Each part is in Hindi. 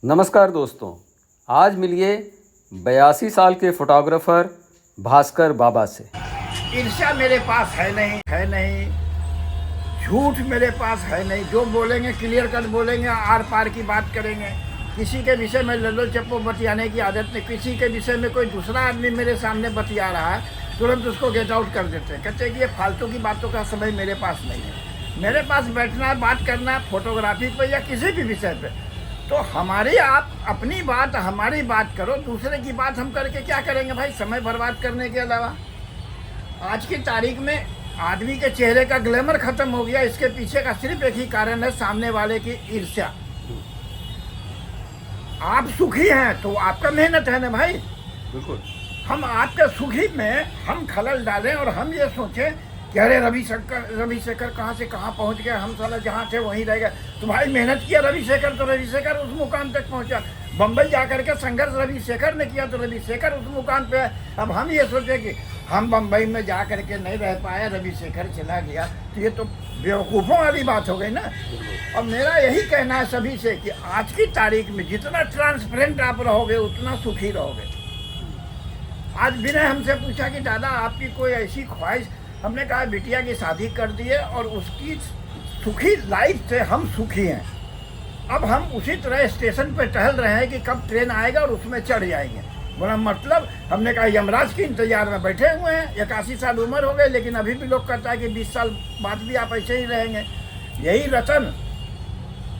नमस्कार दोस्तों, आज मिलिए 82 साल के फोटोग्राफर भास्कर बाबा से। ईर्ष्या मेरे पास है नहीं, झूठ मेरे पास है नहीं। जो बोलेंगे क्लियर कट बोलेंगे, आर पार की बात करेंगे। किसी के विषय में लल्लो चप्पो बतियाने की आदत नहीं। किसी के विषय में कोई दूसरा आदमी मेरे सामने बतिया रहा है, तुरंत उसको गेट आउट कर देते हैं। कहते हैं कि ये फालतू की बातों का समय मेरे पास नहीं है। मेरे पास बैठना है, बात करना है फोटोग्राफी पर या किसी भी विषय पर। तो हमारी आप अपनी बात हमारी बात करो, दूसरे की बात हम करके क्या करेंगे भाई, समय बर्बाद करने के अलावा। आज की तारीख में आदमी के चेहरे का ग्लैमर खत्म हो गया। इसके पीछे का सिर्फ एक ही कारण है, सामने वाले की ईर्ष्या। आप सुखी हैं तो आपका मेहनत है ना भाई। बिल्कुल। हम आपके सुखी में हम खलल डालें और हम ये सोचें कि अरे रविशेखर कहाँ से कहाँ पहुँच गए, हम साला जहाँ थे वहीं रह गए। तो भाई मेहनत किया रविशेखर तो रविशेखर उस मुकाम तक पहुँचा। बम्बई जाकर के संघर्ष रविशेखर ने किया तो रविशेखर उस मुकाम पे है। अब हम ये सोचें कि हम बम्बई में जा कर के नहीं रह पाए, रविशेखर चला गया, तो ये तो बेवकूफ़ों वाली बात हो गई ना। और मेरा यही कहना है सभी से कि आज की तारीख में जितना ट्रांसपेरेंट आप रहोगे उतना सुखी रहोगे। आज विनय हमसे पूछा कि दादा आपकी कोई ऐसी ख्वाहिश। हमने कहा बिटिया की शादी कर दी है और उसकी सुखी लाइफ से हम सुखी हैं। अब हम उसी तरह स्टेशन पे टहल रहे हैं कि कब ट्रेन आएगा और उसमें चढ़ जाएंगे। बोला मतलब, हमने कहा यमराज के इंतजार में बैठे हुए हैं। 81 साल उम्र हो गई, लेकिन अभी भी लोग कहता है कि 20 साल बाद भी आप ऐसे ही रहेंगे। यही रतन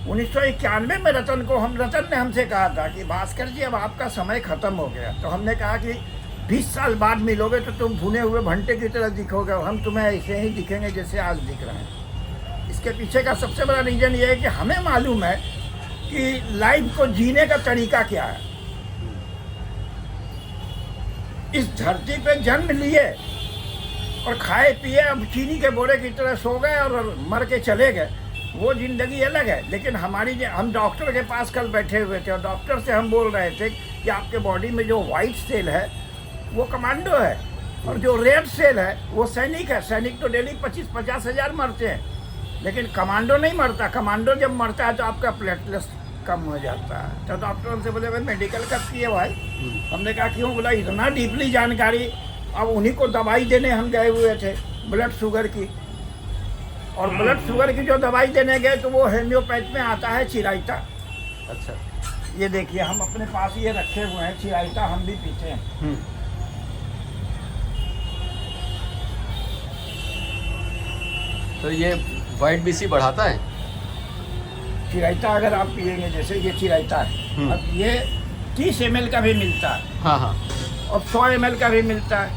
1991 में रतन ने हमसे कहा था कि भास्कर जी अब आपका समय ख़त्म हो गया। तो हमने कहा कि 20 साल बाद मिलोगे तो तुम भुने हुए भंटे की तरह दिखोगे, हम तुम्हें ऐसे ही दिखेंगे जैसे आज दिख रहे हैं। इसके पीछे का सबसे बड़ा रीज़न ये है कि हमें मालूम है कि लाइफ को जीने का तरीका क्या है। इस धरती पे जन्म लिए और खाए पिए, अब चीनी के बोरे की तरह सो गए और मर के चले गए, वो ज़िंदगी अलग है। लेकिन हम डॉक्टर के पास कल बैठे हुए थे और डॉक्टर से हम बोल रहे थे कि आपके बॉडी में जो वाइट सेल है वो कमांडो है और जो रेड सेल है वो सैनिक है। सैनिक तो डेली 25-50 हज़ार मरते हैं, लेकिन कमांडो नहीं मरता। कमांडो जब मरता है तो आपका प्लेटलेट्स कम हो जाता है। तो डॉक्टर हमसे बोले भाई मेडिकल कब किए भाई। हमने कहा क्यों। बोला इतना डीपली जानकारी। अब उन्हीं को दवाई देने हम गए हुए थे ब्लड शुगर की, और ब्लड शुगर की जो दवाई देने गए तो वो होम्योपैथ में आता है चिराइता। अच्छा, ये देखिए हम अपने पास ये रखे हुए हैं चिराइता, हम भी पीते हैं। तो ये वाइट बीसी बढ़ाता है। चिराइता अगर आप पिएंगे, जैसे ये चिराइता है, अब ये 30 ml का भी मिलता है। हाँ हाँ। और 100 ml का भी मिलता है।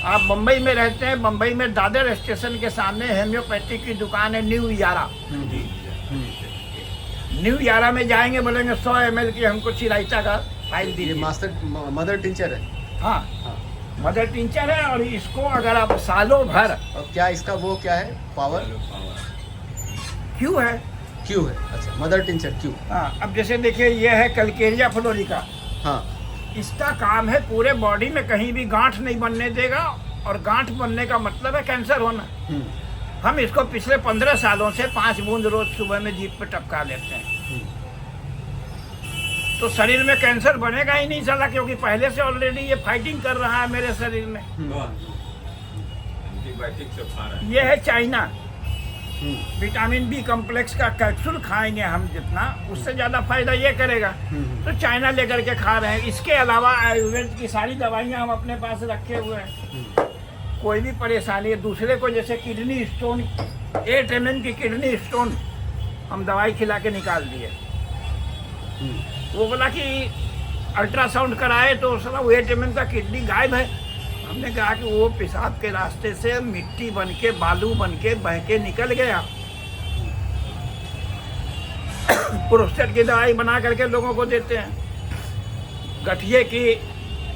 आप मुंबई में रहते हैं, मुंबई में दादर स्टेशन के सामने होम्योपैथिक की दुकान है न्यू यारा। न्यू यारा में जाएंगे, बोलेंगे 100 ml की हमको चिराइता का फाइल दीजिए। मदर टिंचर है। हाँ हाँ, मदर टिंचर है। और इसको अगर आप सालों भर, और क्या इसका वो क्या है पावर? क्यों है। क्यों है? अच्छा, मदर टिंचर क्यों। हाँ, अब जैसे देखिए ये है कलकेरिया फ्लोरिका। हाँ, इसका काम है पूरे बॉडी में कहीं भी गांठ नहीं बनने देगा, और गांठ बनने का मतलब है कैंसर होना। हम इसको पिछले 15 सालों से 5 बूंद रोज सुबह में जीभ पे टपका लेते हैं। तो शरीर में कैंसर बनेगा ही नहीं साला, क्योंकि पहले से ऑलरेडी ये फाइटिंग कर रहा है मेरे शरीर में। ये है चाइना। विटामिन बी कॉम्प्लेक्स का कैप्सूल खाएंगे हम जितना, उससे ज़्यादा फायदा ये करेगा। तो चाइना लेकर के खा रहे हैं। इसके अलावा आयुर्वेद की सारी दवाइयाँ हम अपने पास रखे हुए हैं। कोई भी परेशानी है, दूसरे को जैसे किडनी स्टोन, 8 mm की किडनी स्टोन हम दवाई खिला के निकाल दिए। वो बोला कि अल्ट्रासाउंड कराए तो साला 8 mm का किडनी गायब है। हमने कहा कि वो पेशाब के रास्ते से मिट्टी बन के, बालू बन के, बह के निकल गया। प्रोस्टेट की दवाई बना करके लोगों को देते हैं, गठिए की,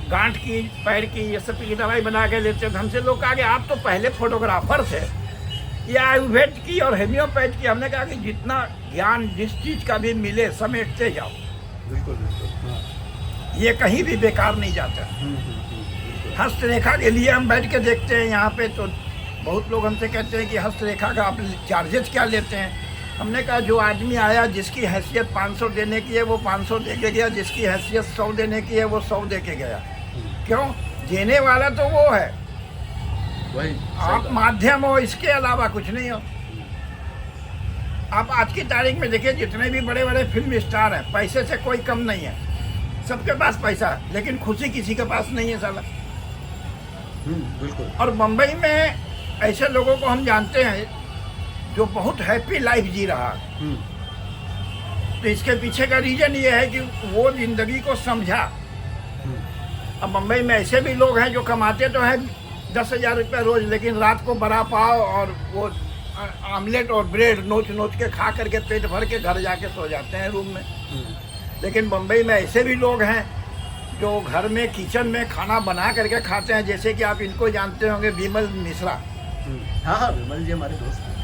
गांठ की, पैर की, ये सब की दवाई बना के देते हैं। हमसे लोग कहा कि आप तो पहले फोटोग्राफर थे, या आयुर्वेद की और होम्योपैथ की। हमने कहा कि जितना ज्ञान जिस चीज़ का भी मिले समेटते जाओ। बिल्कुल बिल्कुल। ये कहीं भी बेकार नहीं जाता। हस्तरेखा के लिए हम बैठ के देखते हैं यहाँ पे, तो बहुत लोग हमसे कहते हैं कि हस्तरेखा का आप चार्जेस क्या लेते हैं। हमने कहा जो आदमी आया जिसकी हैसियत 500 देने की है वो 500 दे के गया, जिसकी हैसियत 100 देने की है वो 100 दे के गया। क्यों? देने वाला तो वो है, वही आप माध्यम हो, इसके अलावा कुछ नहीं हो। आप आज की तारीख में देखिए जितने भी बड़े बड़े फिल्म स्टार हैं, पैसे से कोई कम नहीं है, सबके पास पैसा है, लेकिन खुशी किसी के पास नहीं है साला। बिल्कुल। और मुंबई में ऐसे लोगों को हम जानते हैं जो बहुत हैप्पी लाइफ जी रहा है। तो इसके पीछे का रीजन ये है कि वो जिंदगी को समझा। अब मुंबई में ऐसे भी लोग हैं जो कमाते तो हैं 10,000 रुपये रोज, लेकिन रात को बड़ा पाव और वो आमलेट और ब्रेड नोच नोच के खा करके पेट भर के घर जाके सो जाते हैं रूम में। लेकिन मुंबई में ऐसे भी लोग हैं जो घर में किचन में खाना बना करके खाते हैं, जैसे कि आप इनको जानते होंगे, विमल मिश्रा। हाँ, विमल जी हमारे दोस्त हैं।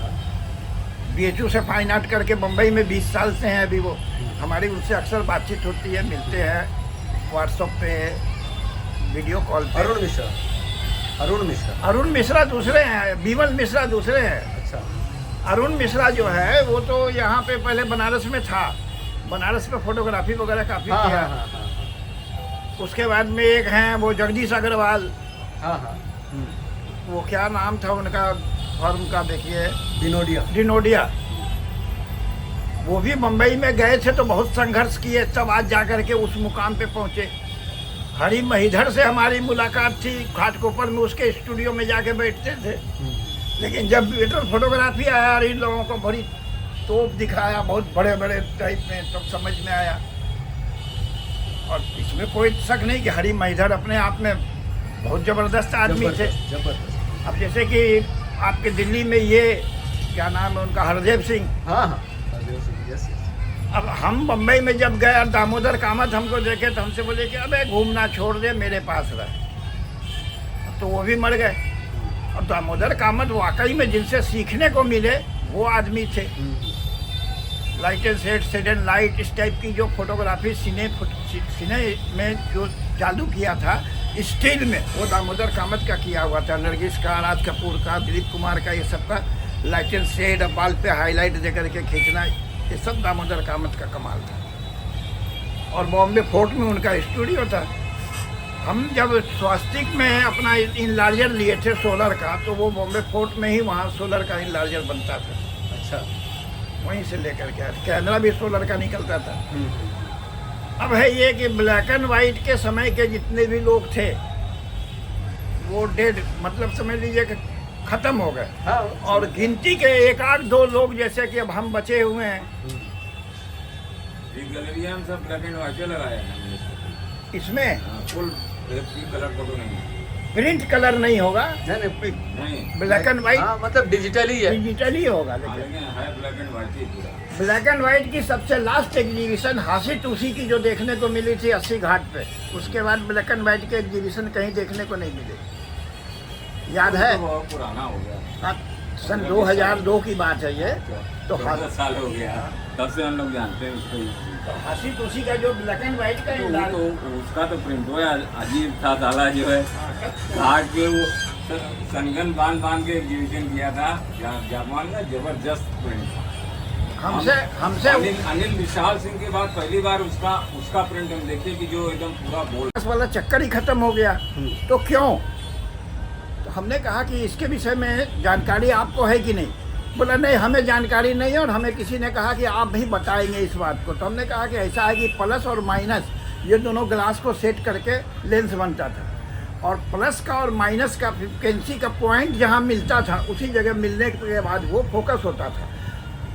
BHU से फाइन आर्ट करके मुंबई में 20 साल से हैं अभी वो। हमारी उनसे अक्सर बातचीत होती है, मिलते हैं व्हाट्सएप पे, वीडियो कॉल पे। अरुण मिश्रा दूसरे हैं, विमल मिश्रा दूसरे हैं। अच्छा। अरुण मिश्रा जो है वो तो यहाँ पे पहले बनारस में था, बनारस में फोटोग्राफी वगैरह काफ़ी किया। उसके बाद में एक हैं वो जगदीश अग्रवाल। वो क्या नाम था उनका फर्म का, देखिए, डिनोडिया। वो भी मुंबई में गए थे तो बहुत संघर्ष किए, तब आज जा कर के उस मुकाम पे पहुंचे। हरी महिधर से हमारी मुलाकात थी घाटकोपर में, उसके स्टूडियो में जाके बैठते थे। लेकिन जब थिएटर फोटोग्राफी आया और इन लोगों को बड़ी तोप दिखाया, बहुत बड़े बड़े टाइप में, तब तो समझ में आया। और इसमें कोई शक नहीं कि हरी महिधर अपने आप में बहुत ज़बरदस्त आदमी थे। अब जैसे कि आपके दिल्ली में ये क्या नाम है उनका, हरदेव सिंह। हरदेव सिंह, यस। अब हम मुंबई में जब गए और दामोदर कामत हमको देखे तो हमसे बोले कि अबे घूमना छोड़ दे, मेरे पास रह। तो वो भी मर गए। और दामोदर कामत वाकई में जिनसे सीखने को मिले वो आदमी थे। Light and set, set and light, इस टाइप की जो फोटोग्राफी सिने में जो चालू किया था स्टील में, वो दामोदर कामत का किया हुआ था। नरगिस का, राज कपूर का, दिलीप कुमार का, ये सब का लाइट एंड शेड, बाल पे हाईलाइट दे करके खींचना, ये सब दामोदर कामत का कमाल था। और बॉम्बे फोर्ट में उनका स्टूडियो था। हम जब स्वास्तिक में अपना इनलार्जर लिए थे सोलर का, तो वो बॉम्बे फोर्ट में ही वहाँ सोलर का इनलार्जर बनता था। अच्छा। वहीं से लेकर के कैमरा भी सोलर का निकलता था। अब है ये कि ब्लैक एंड वाइट के समय के जितने भी लोग थे वो डेड, मतलब समझ लीजिए कि खत्म हो गए। और गिनती के 1-8-2 लोग जैसे कि अब हम बचे हुए हैं। गैलरी में सब ब्लैक एंड व्हाइट लगाया है इसमें फुल कलर फोटो नहीं है, प्रिंट कलर नहीं होगा, नहीं ब्लैक एंड वाइट, मतलब डिजिटल ही है। डिजिटल ही होगा। हाँ, लेकिन लेकिन है ब्लैक एंड व्हाइट ही पूरा। ब्लैक एंड वाइट की सबसे लास्ट एग्जीबिशन हासी टूसी की जो देखने को मिली थी 80 घाट पे, उसके बाद ब्लैक एंड वाइट के एग्जीबिशन कहीं देखने को नहीं मिले। याद है? तो बहुत पुराना हो गया, सन 2002 की बात है ये। तो 10 साल हो गया, तब से हम लोग जानते हैं उसको। हासी टूसी का जो ब्लैक एंड वाइट का तो उसका तो प्रिंट हो अजीब था साला, जो है घाट पे वो संगन बांध के एग्जीबिशन किया था जापान में, जबरदस्त प्रिंट था। हमसे अनिल विशाल सिंह के बाद पहली बार उसका प्रिंट हम देखे कि जो एकदम पूरा बोल्ड वाला चक्कर ही खत्म हो गया। तो क्यों? तो हमने कहा कि इसके विषय में जानकारी आपको है कि नहीं? बोला नहीं, हमें जानकारी नहीं है। और हमें किसी ने कहा कि आप भी बताएंगे इस बात को। तो हमने कहा कि ऐसा है कि प्लस और माइनस ये दोनों ग्लास को सेट करके लेंस बनता था, और प्लस का और माइनस का फ्रिक्वेंसी का पॉइंट जहाँ मिलता था उसी जगह मिलने के बाद वो फोकस होता था।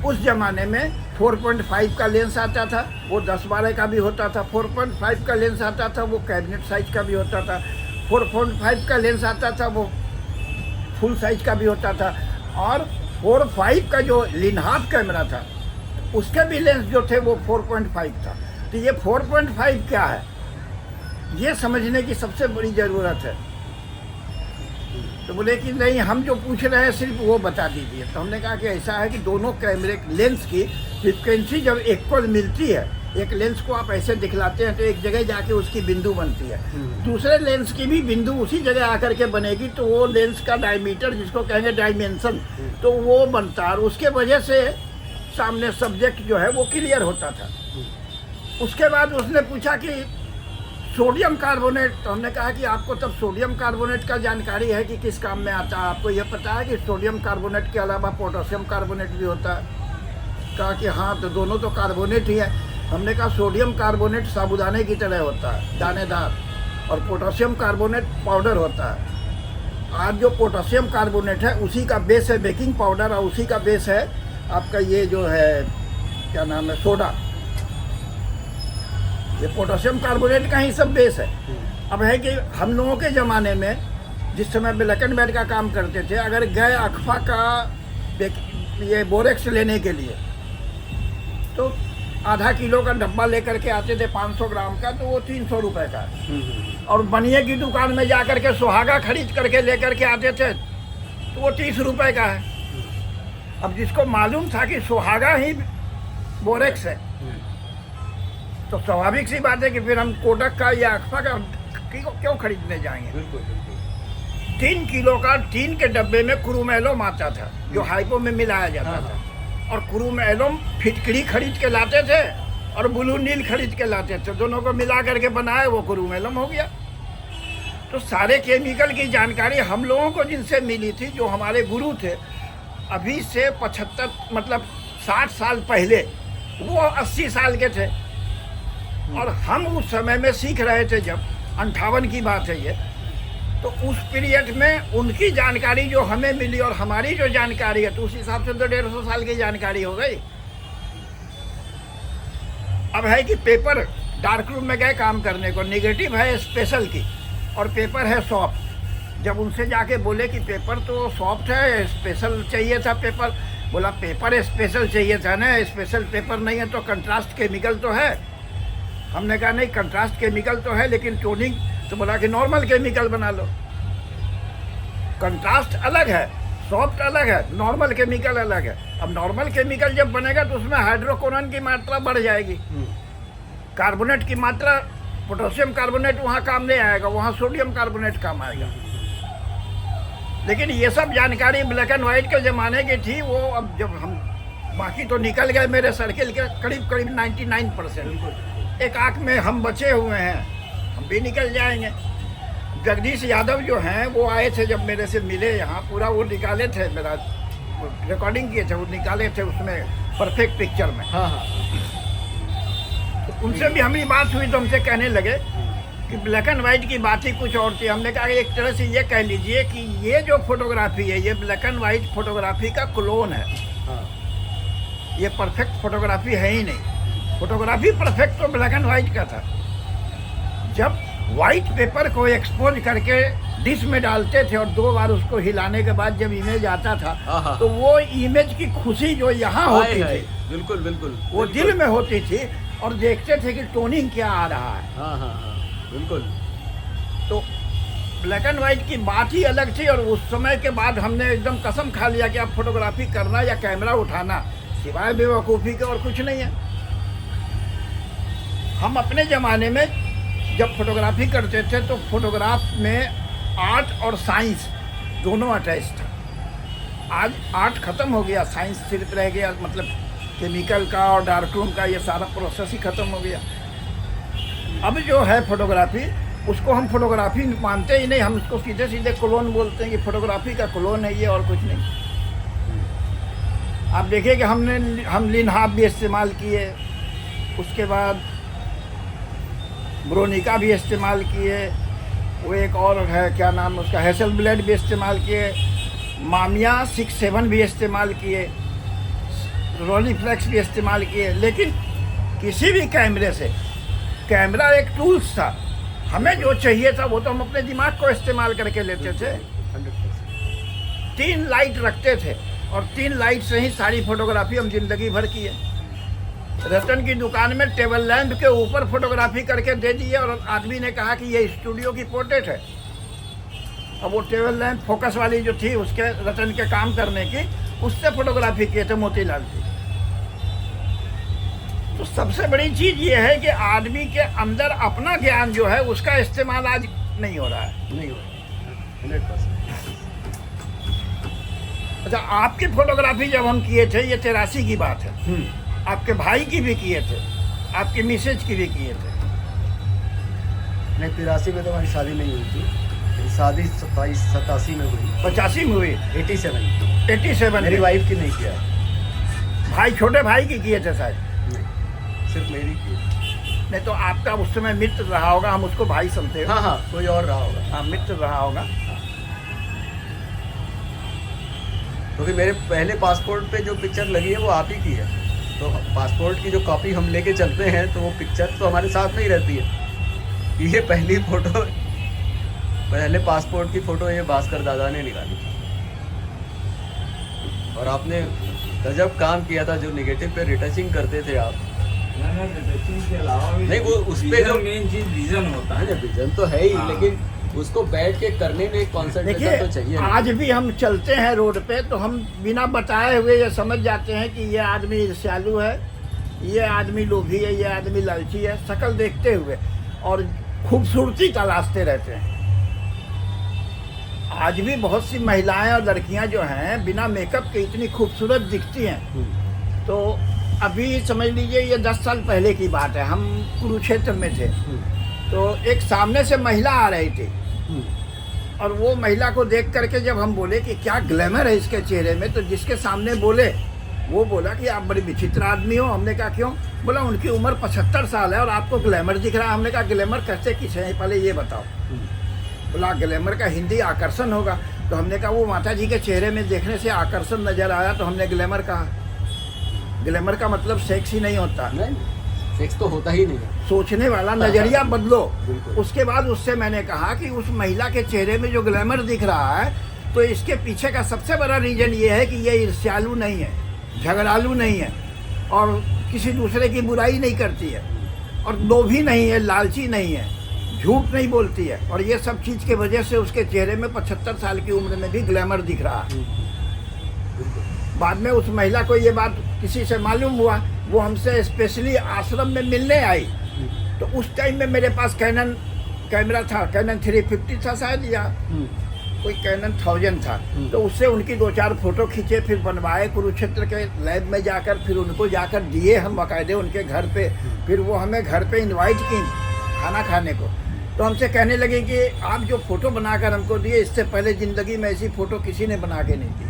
उस ज़माने में 4.5 का लेंस आता था, वो 10-12 का भी होता था। 4.5 का लेंस आता था, वो कैबिनेट साइज का भी होता था। 4.5 का लेंस आता था, वो फुल साइज का भी होता था। और 4.5 का जो लिनहाफ कैमरा था उसके भी लेंस जो थे वो 4.5 था। तो ये 4.5 क्या है ये समझने की सबसे बड़ी ज़रूरत है। तो बोले कि नहीं, हम जो पूछ रहे हैं सिर्फ वो बता दीजिए। तो हमने कहा कि ऐसा है कि दोनों कैमरे लेंस की फ्रिक्वेंसी जब इक्वल मिलती है, एक लेंस को आप ऐसे दिखलाते हैं तो एक जगह जाके उसकी बिंदु बनती है, दूसरे लेंस की भी बिंदु उसी जगह आकर के बनेगी, तो वो लेंस का डायमीटर जिसको कहेंगे डायमेंशन, तो वो बनता है। और उसके वजह से सामने सब्जेक्ट जो है वो क्लियर होता था। उसके बाद उसने पूछा कि सोडियम कार्बोनेट, तो हमने कहा कि आपको तब सोडियम कार्बोनेट का जानकारी है कि किस काम में आता है, आपको यह पता है कि सोडियम कार्बोनेट के अलावा पोटेशियम कार्बोनेट भी होता है? कहा कि हाँ, तो दोनों तो कार्बोनेट ही है। हमने कहा सोडियम कार्बोनेट साबुदाने की तरह होता है, दानेदार, और पोटेशियम कार्बोनेट पाउडर होता है। आज जो पोटेशियम कार्बोनेट है उसी का बेस है बेकिंग पाउडर, और उसी का बेस है आपका ये जो है क्या नाम है, सोडा। ये पोटेशियम कार्बोनेट का ही सब बेस है। अब है कि हम लोगों के ज़माने में जिस समय ब्लैक एंड व्हाइट का काम करते थे, अगर गए अकफा का ये बोरेक्स लेने के लिए तो आधा किलो का डब्बा लेकर के आते थे 500 ग्राम का, तो वो 300 रुपये का है। और बनिए की दुकान में जा कर के सुहागा खरीद करके लेकर के आते थे तो वो 30 रुपये का है। अब जिसको मालूम था कि सुहागा ही बोरेक्स है, तो स्वाभाविक सी बात है कि फिर हम कोडक का या अकफा का क्यों खरीदने जाएंगे। 3 किलो का टीन के डब्बे में क्रूमेलोम आता था जो हाइपो में मिलाया जाता था, और क्रूमेलोम फिटकरी खरीद के लाते थे और ब्लू नील खरीद के लाते थे, दोनों को मिला करके बनाए वो क्रूमेलोम हो गया। तो सारे केमिकल की जानकारी हम लोगों को जिनसे मिली थी, जो हमारे गुरु थे, अभी से 75 मतलब 60 साल पहले, वो 80 साल के थे और हम उस समय में सीख रहे थे। जब 58 की बात है ये, तो उस पीरियड में उनकी जानकारी जो हमें मिली और हमारी जो जानकारी है, तो उस हिसाब से तो 150 साल की जानकारी हो गई। अब है कि पेपर डार्क रूम में गए काम करने को, निगेटिव है स्पेशल की और पेपर है सॉफ्ट। जब उनसे जाके बोले कि पेपर तो सॉफ्ट है, स्पेशल चाहिए था पेपर, बोला पेपर स्पेशल चाहिए था ना, स्पेशल पेपर नहीं है तो कंट्रास्ट केमिकल तो है। हमने कहा नहीं, कंट्रास्ट केमिकल तो है लेकिन टोनिंग, तो बोला कि नॉर्मल केमिकल बना लो। कंट्रास्ट अलग है, सॉफ्ट अलग है, नॉर्मल केमिकल अलग है। अब नॉर्मल केमिकल जब बनेगा तो उसमें हाइड्रोकोनन की मात्रा बढ़ जाएगी, कार्बोनेट की मात्रा, पोटेशियम कार्बोनेट वहाँ काम नहीं आएगा, वहाँ सोडियम कार्बोनेट काम आएगा। लेकिन ये सब जानकारी ब्लैक एंड वाइट के ज़माने की थी। वो अब जब हम बाकी तो निकल गए मेरे सर्किल के करीब 99%। एक आँख में हम बचे हुए हैं, हम भी निकल जाएंगे। जगदीश यादव जो हैं वो आए थे जब मेरे से मिले यहाँ, पूरा वो निकाले थे, मेरा रिकॉर्डिंग किए थे, वो निकाले थे उसमें परफेक्ट पिक्चर में। हाँ हाँ। तो उनसे भी हमारी बात हुई तो हमसे कहने लगे कि ब्लैक एंड वाइट की बात ही कुछ और थी। हमने कहा एक तरह से ये कह लीजिए कि ये जो फोटोग्राफी है ये ब्लैक एंड वाइट फोटोग्राफी का क्लोन है। हाँ। ये परफेक्ट फोटोग्राफी है ही नहीं। फोटोग्राफी परफेक्ट तो ब्लैक एंड वाइट का था। जब वाइट पेपर को एक्सपोज करके डिश में डालते थे और 2 बार उसको हिलाने के बाद जब इमेज आता था तो वो इमेज की खुशी जो यहाँ होती थी, बिल्कुल बिल्कुल, वो दिल में होती थी और देखते थे कि टोनिंग क्या आ रहा है। हाँ हाँ हाँ बिल्कुल। तो ब्लैक एंड वाइट की बात ही अलग थी। और उस समय के बाद हमने एकदम कसम खा लिया कि आप फोटोग्राफी करना या कैमरा उठाना सिवाय बेवकूफ़ी के और कुछ नहीं है। हम अपने ज़माने में जब फोटोग्राफी करते थे तो फोटोग्राफ में आर्ट और साइंस दोनों अटैच था। आज आर्ट ख़त्म हो गया, साइंस सिर्फ रह गया, मतलब केमिकल का और डार्क रूम का ये सारा प्रोसेस ही ख़त्म हो गया। अब जो है फोटोग्राफी, उसको हम फोटोग्राफी मानते ही नहीं, हम उसको सीधे सीधे क्लोन बोलते हैं कि फोटोग्राफी का क्लोन है ये और कुछ नहीं। आप देखिए कि हम लिनहाफ भी इस्तेमाल किए, उसके बाद ब्रोनिका भी इस्तेमाल किए, वो एक और है क्या नाम उसका, हैसल ब्लेड भी इस्तेमाल किए, मामिया 6-7 भी इस्तेमाल किए, रोलीफ्लेक्स भी इस्तेमाल किए। लेकिन किसी भी कैमरे से, कैमरा एक टूल्स था, हमें जो चाहिए था वो तो हम अपने दिमाग को इस्तेमाल करके लेते थे। 3 लाइट रखते थे और 3 लाइट से ही सारी फोटोग्राफी हम जिंदगी भर किए। रतन की दुकान में टेबल लैंप के ऊपर फोटोग्राफी करके दे दिए और आदमी ने कहा कि ये स्टूडियो की पोर्ट्रेट है। अब वो टेबल लैंप फोकस वाली जो थी उसके रतन के काम करने की, उससे फोटोग्राफी किए थे मोतीलाल की। तो सबसे बड़ी चीज़ ये है कि आदमी के अंदर अपना ज्ञान जो है उसका इस्तेमाल आज नहीं हो रहा है, नहीं हो रहा। 100%। अच्छा, आपकी फोटोग्राफी जब हम किए थे, ये 83 की बात है, आपके भाई की भी किए थे, आपकी मिसेज की भी किए थे। नहीं, 83 में तो हमारी शादी नहीं हुई थी, मेरी शादी 87 में हुई। 85 में हुई, 87 87 मेरी में। वाइफ की नहीं किया, भाई छोटे भाई की किए थे शायद। नहीं सिर्फ मेरी की। नहीं तो आपका उस समय मित्र रहा होगा, हम उसको भाई समझते हैं। हाँ हाँ, कोई और रहा होगा, हाँ, मित्र रहा होगा। क्योंकि मेरे पहले पासपोर्ट पे जो पिक्चर लगी है वो आप ही की है। तो पासपोर्ट की जो कॉपी हम लेके चलते हैं तो वो पिक्चर तो हमारे साथ में ही रहती है। ये पहली फ़ोटो, पहले पासपोर्ट की फ़ोटो ये भास्कर दादा ने निकाली थी। और आपने गजब काम किया था, जो नेगेटिव पे रिटचिंग करते थे आप। ना डिटेक्शन के अलावा भी नहीं, वो उस पे जो मेन चीज विजन होता है। विजन तो है ही, हाँ। लेकिन उसको बैठ के करने में कंसंट्रेशन देखिए, तो चाहिए। आज भी हम चलते हैं रोड पे तो हम बिना बताए हुए ये समझ जाते हैं कि ये आदमी ईर्ष्यालु है, ये आदमी लोभी है, ये आदमी लालची है, शक्ल देखते हुए, और खूबसूरती तलाशते रहते हैं। आज भी बहुत सी महिलाएं और लड़कियां जो हैं बिना मेकअप के इतनी खूबसूरत दिखती हैं। तो अभी समझ लीजिए ये 10 साल पहले की बात है, हम कुरुक्षेत्र में थे, तो एक सामने से महिला आ रही थी, और वो महिला को देख करके जब हम बोले कि क्या ग्लैमर है इसके चेहरे में, तो जिसके सामने बोले वो बोला कि आप बड़ी विचित्र आदमी हो। हमने कहा क्यों? बोला उनकी उम्र 75 साल है और आपको ग्लैमर दिख रहा है। हमने कहा ग्लैमर कैसे किसे है, पहले ये बताओ। बोला ग्लैमर का हिंदी आकर्षण होगा। तो हमने कहा वो माता जी के चेहरे में देखने से आकर्षण नजर आया तो हमने ग्लैमर कहा। ग्लैमर का मतलब सेक्स ही नहीं होता, नहीं, सेक्स तो होता ही नहीं है। सोचने वाला नजरिया बदलो। बिल्कुल। उसके बाद उससे मैंने कहा कि उस महिला के चेहरे में जो ग्लैमर दिख रहा है तो इसके पीछे का सबसे बड़ा रीजन ये है कि ये ईर्ष्यालु नहीं है, झगड़ालू नहीं है, और किसी दूसरे की बुराई नहीं करती है, और लोभी नहीं है, लालची नहीं है, झूठ नहीं बोलती है, और ये सब चीज़ के वजह से उसके चेहरे में 75 साल की उम्र में भी ग्लैमर दिख रहा है। बाद में उस महिला को ये बात किसी से मालूम हुआ, वो हमसे स्पेशली आश्रम में मिलने आई। तो उस टाइम में मेरे पास कैनन कैमरा था, कैनन 350 था शायद, या कोई कैनन 1000 था। तो उससे उनकी 2-4 फोटो खींचे, फिर बनवाए कुरुक्षेत्र के लैब में जाकर, फिर उनको जाकर दिए हम बाकायदे उनके घर पे। फिर वो हमें घर पे इनवाइट की खाना खाने को। तो हमसे कहने लगे कि आप जो फ़ोटो बनाकर हमको दिए, इससे पहले ज़िंदगी में ऐसी फ़ोटो किसी ने बना के नहीं दी।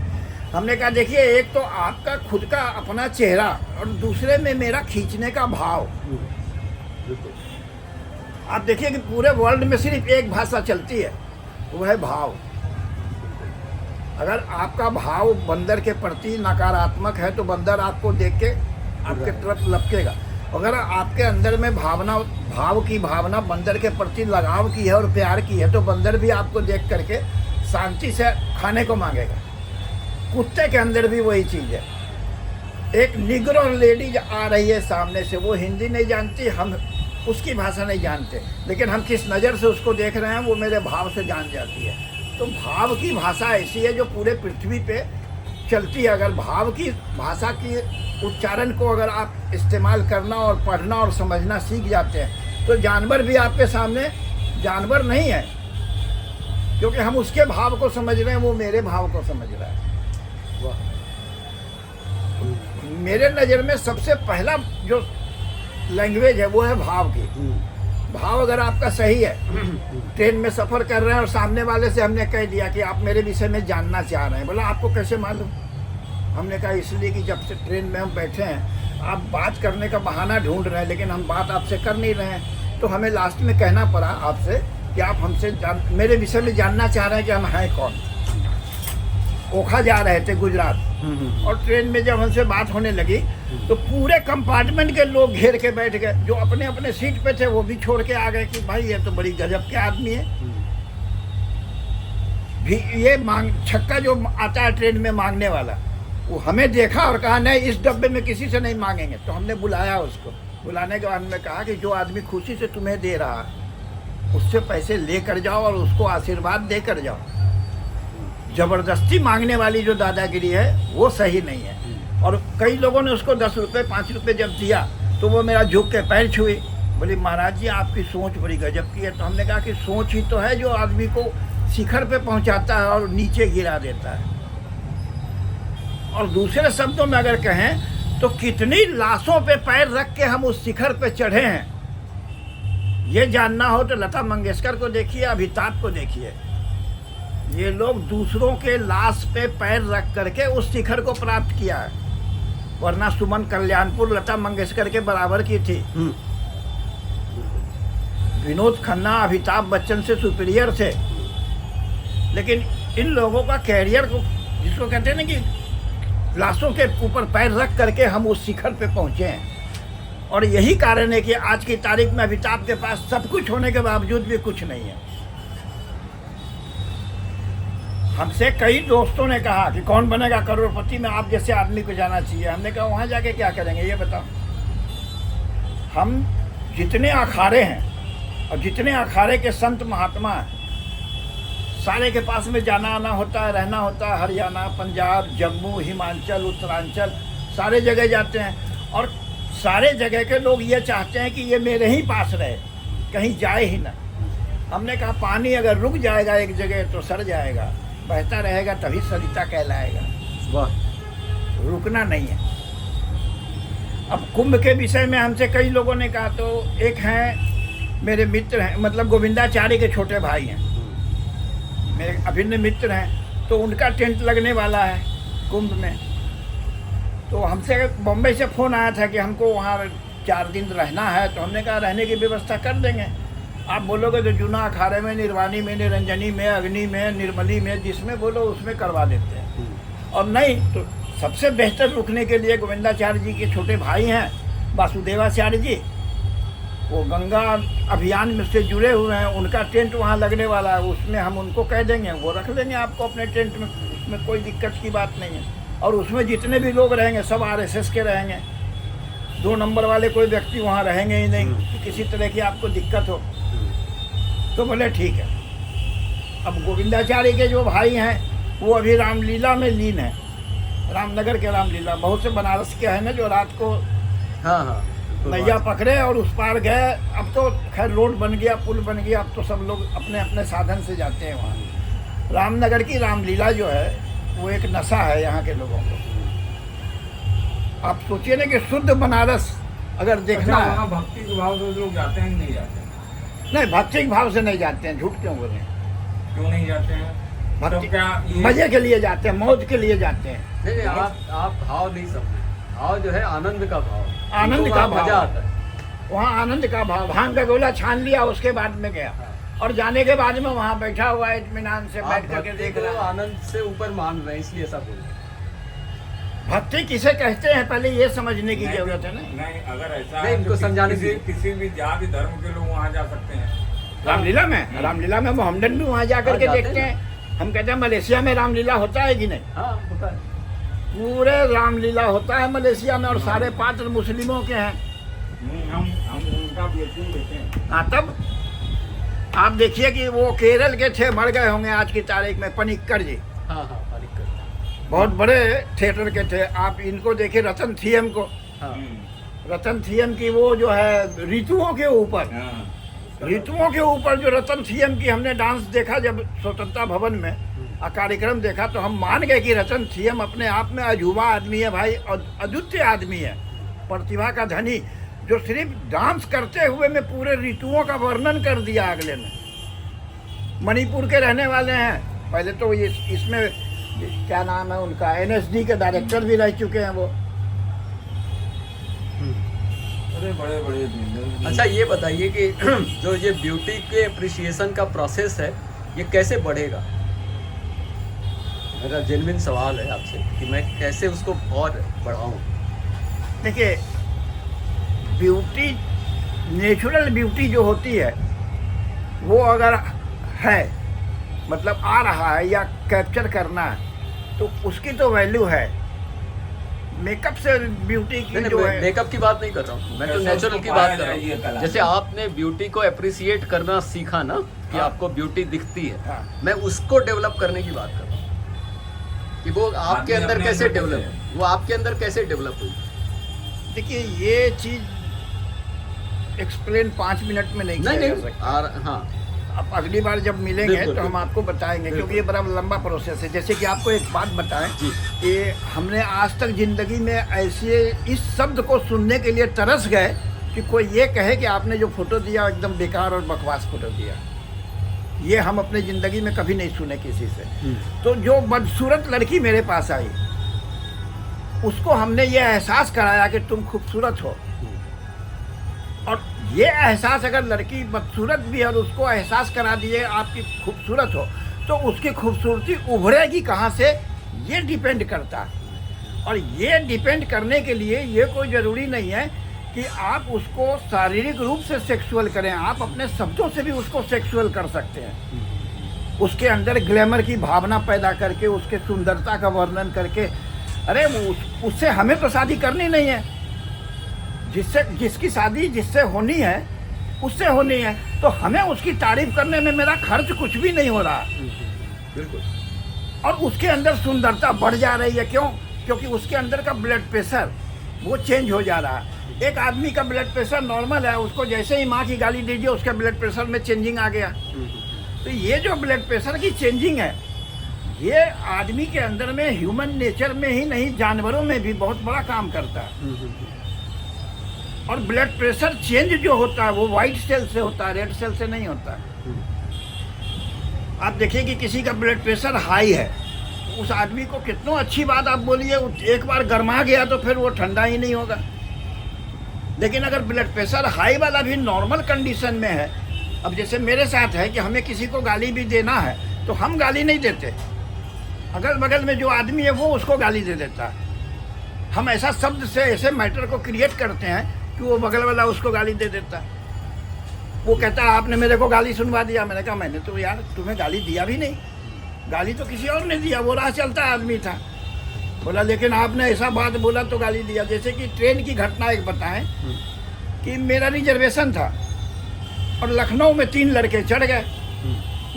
हमने कहा देखिए, एक तो आपका खुद का अपना चेहरा और दूसरे में मेरा खींचने का भाव। आप देखिए कि पूरे वर्ल्ड में सिर्फ एक भाषा चलती है, वो है भाव। अगर आपका भाव बंदर के प्रति नकारात्मक है तो बंदर आपको देख के आपके तरफ लपकेगा। अगर आपके अंदर में भाव की भावना बंदर के प्रति लगाव की है और प्यार की है तो बंदर भी आपको देख करके शांति से खाने को मांगेगा। कुत्ते के अंदर भी वही चीज़ है। एक निग्रो लेडीज आ रही है सामने से, वो हिंदी नहीं जानती, हम उसकी भाषा नहीं जानते, लेकिन हम किस नज़र से उसको देख रहे हैं वो मेरे भाव से जान जाती है। तो भाव की भाषा ऐसी है जो पूरे पृथ्वी पे चलती है। अगर भाव की भाषा की उच्चारण को अगर आप इस्तेमाल करना और पढ़ना और समझना सीख जाते हैं तो जानवर भी आपके सामने जानवर नहीं है, क्योंकि हम उसके भाव को समझ रहे हैं, वो मेरे भाव को समझ रहा है। मेरे नज़र में सबसे पहला जो लैंग्वेज है वो है भाव की। भाव अगर आपका सही है, ट्रेन में सफ़र कर रहे हैं और सामने वाले से हमने कह दिया कि आप मेरे विषय में जानना चाह रहे हैं, बोला आपको कैसे मालूम? हमने कहा इसलिए कि जब से ट्रेन में हम बैठे हैं आप बात करने का बहाना ढूंढ रहे हैं, लेकिन हम बात आपसे कर नहीं रहे हैं। तो हमें लास्ट में कहना पड़ा आपसे कि आप हमसे मेरे विषय में जानना चाह रहे हैं कि हम हैं कौन। ओखा जा रहे थे गुजरात, और ट्रेन में जब हमसे बात होने लगी तो पूरे कंपार्टमेंट के लोग घेर के बैठ गए। जो अपने अपने सीट पे थे वो भी छोड़ के आ गए कि भाई ये तो बड़ी गजब के आदमी है। भी ये छक्का जो आता है ट्रेन में मांगने वाला, वो हमें देखा और कहा नहीं इस डब्बे में किसी से नहीं मांगेंगे। तो हमने बुलाया उसको, बुलाने के बाद में कहा कि जो आदमी खुशी से तुम्हें दे रहा है उससे पैसे लेकर जाओ और उसको आशीर्वाद देकर जाओ। ज़बरदस्ती मांगने वाली जो दादागिरी है वो सही नहीं है। और कई लोगों ने उसको 10 रुपये 5 रुपये जब दिया तो वो मेरा झुक के पैर छुए, बोली महाराज जी आपकी सोच बड़ी गजब की है। तो हमने कहा कि सोच ही तो है जो आदमी को शिखर पे पहुंचाता है और नीचे गिरा देता है। और दूसरे शब्दों में अगर कहें तो कितनी लाशों पे पैर रख के हम उस शिखर पे चढ़े हैं। ये जानना हो तो लता मंगेशकर को देखिए, अमिताभ को देखिए। ये लोग दूसरों के लाश पे पैर रख करके उस शिखर को प्राप्त किया है, वरना सुमन कल्याणपुर लता मंगेशकर के बराबर की थी। विनोद खन्ना अमिताभ बच्चन से सुपीरियर थे, लेकिन इन लोगों का कैरियर को, जिसको कहते हैं ना कि लाशों के ऊपर पैर रख करके हम उस शिखर पे पहुंचे हैं। और यही कारण है कि आज की तारीख में अमिताभ के पास सब कुछ होने के बावजूद भी कुछ नहीं है। हमसे कई दोस्तों ने कहा कि कौन बनेगा करोड़पति में, आप जैसे आदमी को जाना चाहिए। हमने कहा वहाँ जाके क्या करेंगे ये बताओ। हम जितने अखाड़े हैं और जितने अखाड़े के संत महात्मा हैं, सारे के पास में जाना आना होता है, रहना होता है। हरियाणा, पंजाब, जम्मू, हिमाचल, उत्तरांचल, सारे जगह जाते हैं। और सारे जगह के लोग ये चाहते हैं कि ये मेरे ही पास रहे, कहीं जाए ही ना। हमने कहा पानी अगर रुक जाएगा एक जगह तो सड़ जाएगा, बहता रहेगा तभी सरिता कहलाएगा। वाह, रुकना नहीं है। अब कुंभ के विषय में हमसे कई लोगों ने कहा, तो एक हैं मेरे मित्र हैं, मतलब गोविंदाचार्य के छोटे भाई हैं, मेरे अभिन्न मित्र हैं। तो उनका टेंट लगने वाला है कुंभ में। तो हमसे बम्बई से फ़ोन आया था कि हमको वहाँ 4 दिन रहना है। तो हमने कहा रहने की व्यवस्था कर देंगे। आप बोलोगे तो जूना अखाड़े में, निर्वाणी में, निरंजनी में, अग्नि में, निर्मली में, जिसमें बोलो उसमें करवा देते हैं। और नहीं तो सबसे बेहतर रुकने के लिए गोविंदाचार्य जी के छोटे भाई हैं वासुदेवाचार्य जी, वो गंगा अभियान में से जुड़े हुए हैं। उनका टेंट वहाँ लगने वाला है, उसमें हम उनको कह देंगे, वो रख लेंगे आपको अपने टेंट में। उसमें कोई दिक्कत की बात नहीं है। और उसमें जितने भी लोग रहेंगे सब RSS के रहेंगे। 2 नंबर वाले कोई व्यक्ति वहाँ रहेंगे ही नहीं कि किसी तरह की आपको दिक्कत हो। तो बोले ठीक है। अब गोविंदाचार्य के जो भाई हैं वो अभी रामलीला में लीन है, रामनगर के रामलीला। बहुत से बनारस के हैं ना जो रात को हाँ नैया पकड़े और उस पार गए। अब तो खैर रोड बन गया, पुल बन गया, अब तो सब लोग अपने अपने साधन से जाते हैं वहाँ। रामनगर की रामलीला जो है वो एक नशा है यहाँ के लोगों को। आप सोचिए ना कि शुद्ध बनारस अगर देखना है, वहाँ भक्ति के भाव से लोग जाते हैं कि नहीं जाते हैं? नहीं भक्ति के भाव से नहीं जाते हैं, झूठ क्यों बोले। क्यों नहीं जाते हैं? भक्ति तो क्या ये- मजे के लिए जाते हैं, मौज के लिए जाते हैं। नहीं, आप भाव नहीं समझे। भाव जो है आनंद का भाव, आनंद उनको का वहाँ भाव। मजा आता है। वहाँ आनंद का भाव। भांग का गोला छान लिया, उसके बाद में गया। और जाने के बाद में वहाँ बैठा हुआ इत्मीनान से आप बैठ करके भक्ति देख को रहा है। आनंद से ऊपर मान रहे हैं, इसलिए ऐसा बोल रहे हैं। भक्ति किसे कहते हैं पहले ये समझने की नहीं, जरूरत है ना। नहीं, अगर ऐसा नहीं, है इनको तो समझाने किसी दीजिए। किसी भी जाति धर्म के लोग वहाँ जा सकते हैं। रामलीला में, रामलीला में मोहम्मदन भी वहाँ जा करके हाँ, जाते देखते हैं। हैं। हम कहते हैं मलेशिया में रामलीला होता है कि नहीं? हाँ होता है। पूरे रामलीला होता है मलेशिया में, और सारे पात्र मुस्लिमों के हैं। हम उनका बेचूं देते हैं। हाँ, तब आप देखिए कि वो केरल के थे, मर गए होंगे आज की तारीख में, पनिक्कर जी। हाँ मालिक करता बहुत बड़े थिएटर के थे। आप इनको देखिए, रतन थियम को। है। हाँ रतन थियम की वो जो है ऋतुओं के ऊपर, हाँ। ऋतुओं के ऊपर जो रतन थियम की हमने डांस देखा जब स्वतंत्रता भवन में कार्यक्रम देखा, तो हम मान गए कि रतन थियम अपने आप में अजूबा आदमी है भाई, और अद्वितीय आदमी है, प्रतिभा का धनी, जो सिर्फ डांस करते हुए में पूरे ऋतुओं का वर्णन कर दिया। अगले में मणिपुर के रहने वाले हैं। पहले तो ये इसमें क्या नाम है उनका, NSD के डायरेक्टर भी रह चुके हैं वो। अरे बड़े बड़े अच्छा ये बताइए कि जो ये ब्यूटी के अप्रिसिएशन का प्रोसेस है ये कैसे बढ़ेगा? मेरा जेन्युइन सवाल है आपसे कि मैं कैसे उसको और बढ़ाऊं। देखिए, ब्यूटी, नेचुरल ब्यूटी जो होती है वो अगर है, मतलब आ रहा है या कैप्चर करना है, तो उसकी तो वैल्यू है। मेकअप से ब्यूटी की नहीं जो नहीं, है, मेकअप की बात नहीं कर रहा हूँ मैं, तो कैसे नेचुरल उसको की बात पाया कर रहा जाए ये कला हूँ। जैसे आपने ब्यूटी को अप्रिसिएट करना सीखा ना कि हाँ। आपको ब्यूटी दिखती है, हाँ। मैं उसको डेवलप करने की बात कर रहा हूँ कि वो आपके आदमी अंदर अपने कैसे अंदर डेवलप, कैसे वो आपके अंदर कैसे डेवलप हुई। देखिए ये चीज एक्सप्लेन 5 मिनट में नहीं नहीं किया जा नहीं सकता। हाँ अब अगली बार जब मिलेंगे बिल्कुल, तो हम आपको बताएंगे, क्योंकि ये बड़ा लंबा प्रोसेस है। जैसे कि आपको एक बात बताएं जी। कि हमने आज तक ज़िंदगी में ऐसे इस शब्द को सुनने के लिए तरस गए कि कोई ये कहे कि आपने जो फ़ोटो दिया एकदम बेकार और बकवास फ़ोटो दिया। ये हम अपने ज़िंदगी में कभी नहीं सुने किसी से। तो जो बदसूरत लड़की मेरे पास आई, उसको हमने ये एहसास कराया कि तुम खूबसूरत हो, और ये एहसास अगर लड़की बदसूरत भी है और उसको एहसास करा दिए आपकी खूबसूरत हो, तो उसकी खूबसूरती उभरेगी कहाँ से, ये डिपेंड करता है। और ये डिपेंड करने के लिए ये कोई ज़रूरी नहीं है कि आप उसको शारीरिक रूप से सेक्सुअल करें, आप अपने शब्दों से भी उसको सेक्सुअल कर सकते हैं। उसके अंदर ग्लैमर की भावना पैदा करके, उसके सुंदरता का वर्णन करके। अरे उससे हमें तो शादी करनी नहीं है, जिसकी शादी जिससे होनी है उससे होनी है, तो हमें उसकी तारीफ करने में मेरा खर्च कुछ भी नहीं हो रहा। बिल्कुल। और उसके अंदर सुंदरता बढ़ जा रही है। क्यों? क्योंकि उसके अंदर का ब्लड प्रेशर वो चेंज हो जा रहा है। एक आदमी का ब्लड प्रेशर नॉर्मल है, उसको जैसे ही माँ की गाली दीजिए उसके ब्लड प्रेशर में चेंजिंग आ गया। तो ये जो ब्लड प्रेशर की चेंजिंग है, ये आदमी के अंदर में, ह्यूमन नेचर में ही नहीं, जानवरों में भी बहुत बड़ा काम करता है। और ब्लड प्रेशर चेंज जो होता है वो वाइट सेल से होता है, रेड सेल से नहीं होता है। आप देखिए कि किसी का ब्लड प्रेशर हाई है, उस आदमी को कितनो अच्छी बात आप बोलिए, एक बार गर्मा गया तो फिर वो ठंडा ही नहीं होगा। लेकिन अगर ब्लड प्रेशर हाई वाला भी नॉर्मल कंडीशन में है, अब जैसे मेरे साथ है कि हमें किसी को गाली भी देना है तो हम गाली नहीं देते, अगल बगल में जो आदमी है वो उसको गाली दे देता है। हम ऐसा शब्द से ऐसे मैटर को क्रिएट करते हैं कि वो बगल वाला उसको गाली दे देता है। वो कहता है आपने मेरे को गाली सुनवा दिया। मैंने कहा मैंने तो यार तुम्हें गाली दिया भी नहीं, गाली तो किसी और ने दिया, वो राह चलता आदमी था। बोला लेकिन आपने ऐसा बात बोला तो गाली दिया। जैसे कि ट्रेन की घटना एक बताएं कि मेरा रिजर्वेशन था और लखनऊ में 3 लड़के चढ़ गए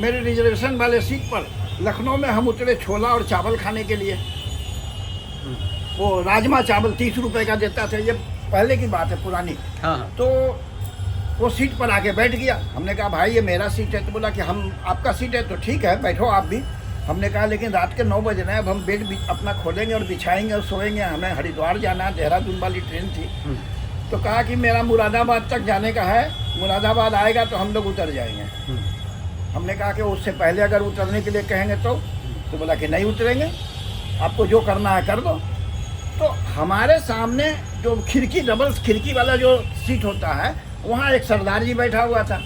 मेरे रिजर्वेशन वाले सीट पर। लखनऊ में हम उतरे छोला और चावल खाने के लिए। वो राजमा चावल 30 रुपए का देता था, ये पहले की बात है, पुरानी। हाँ। तो वो सीट पर आके बैठ गया। हमने कहा भाई ये मेरा सीट है। तो बोला कि हम आपका सीट है तो ठीक है बैठो आप भी। हमने कहा लेकिन रात के 9 बज रहे हैं, अब हम बेड अपना खोलेंगे और बिछाएंगे और सोएंगे, हमें हरिद्वार जाना, देहरादून वाली ट्रेन थी। तो कहा कि मेरा मुरादाबाद तक जाने का है, मुरादाबाद आएगा तो हम लोग उतर जाएंगे। हमने कहा कि उससे पहले अगर उतरने के लिए कहेंगे तो बोला कि नहीं उतरेंगे, आपको जो करना है कर दो। तो हमारे सामने जो खिड़की, डबल खिड़की वाला जो सीट होता है, वहाँ एक सरदार जी बैठा हुआ था।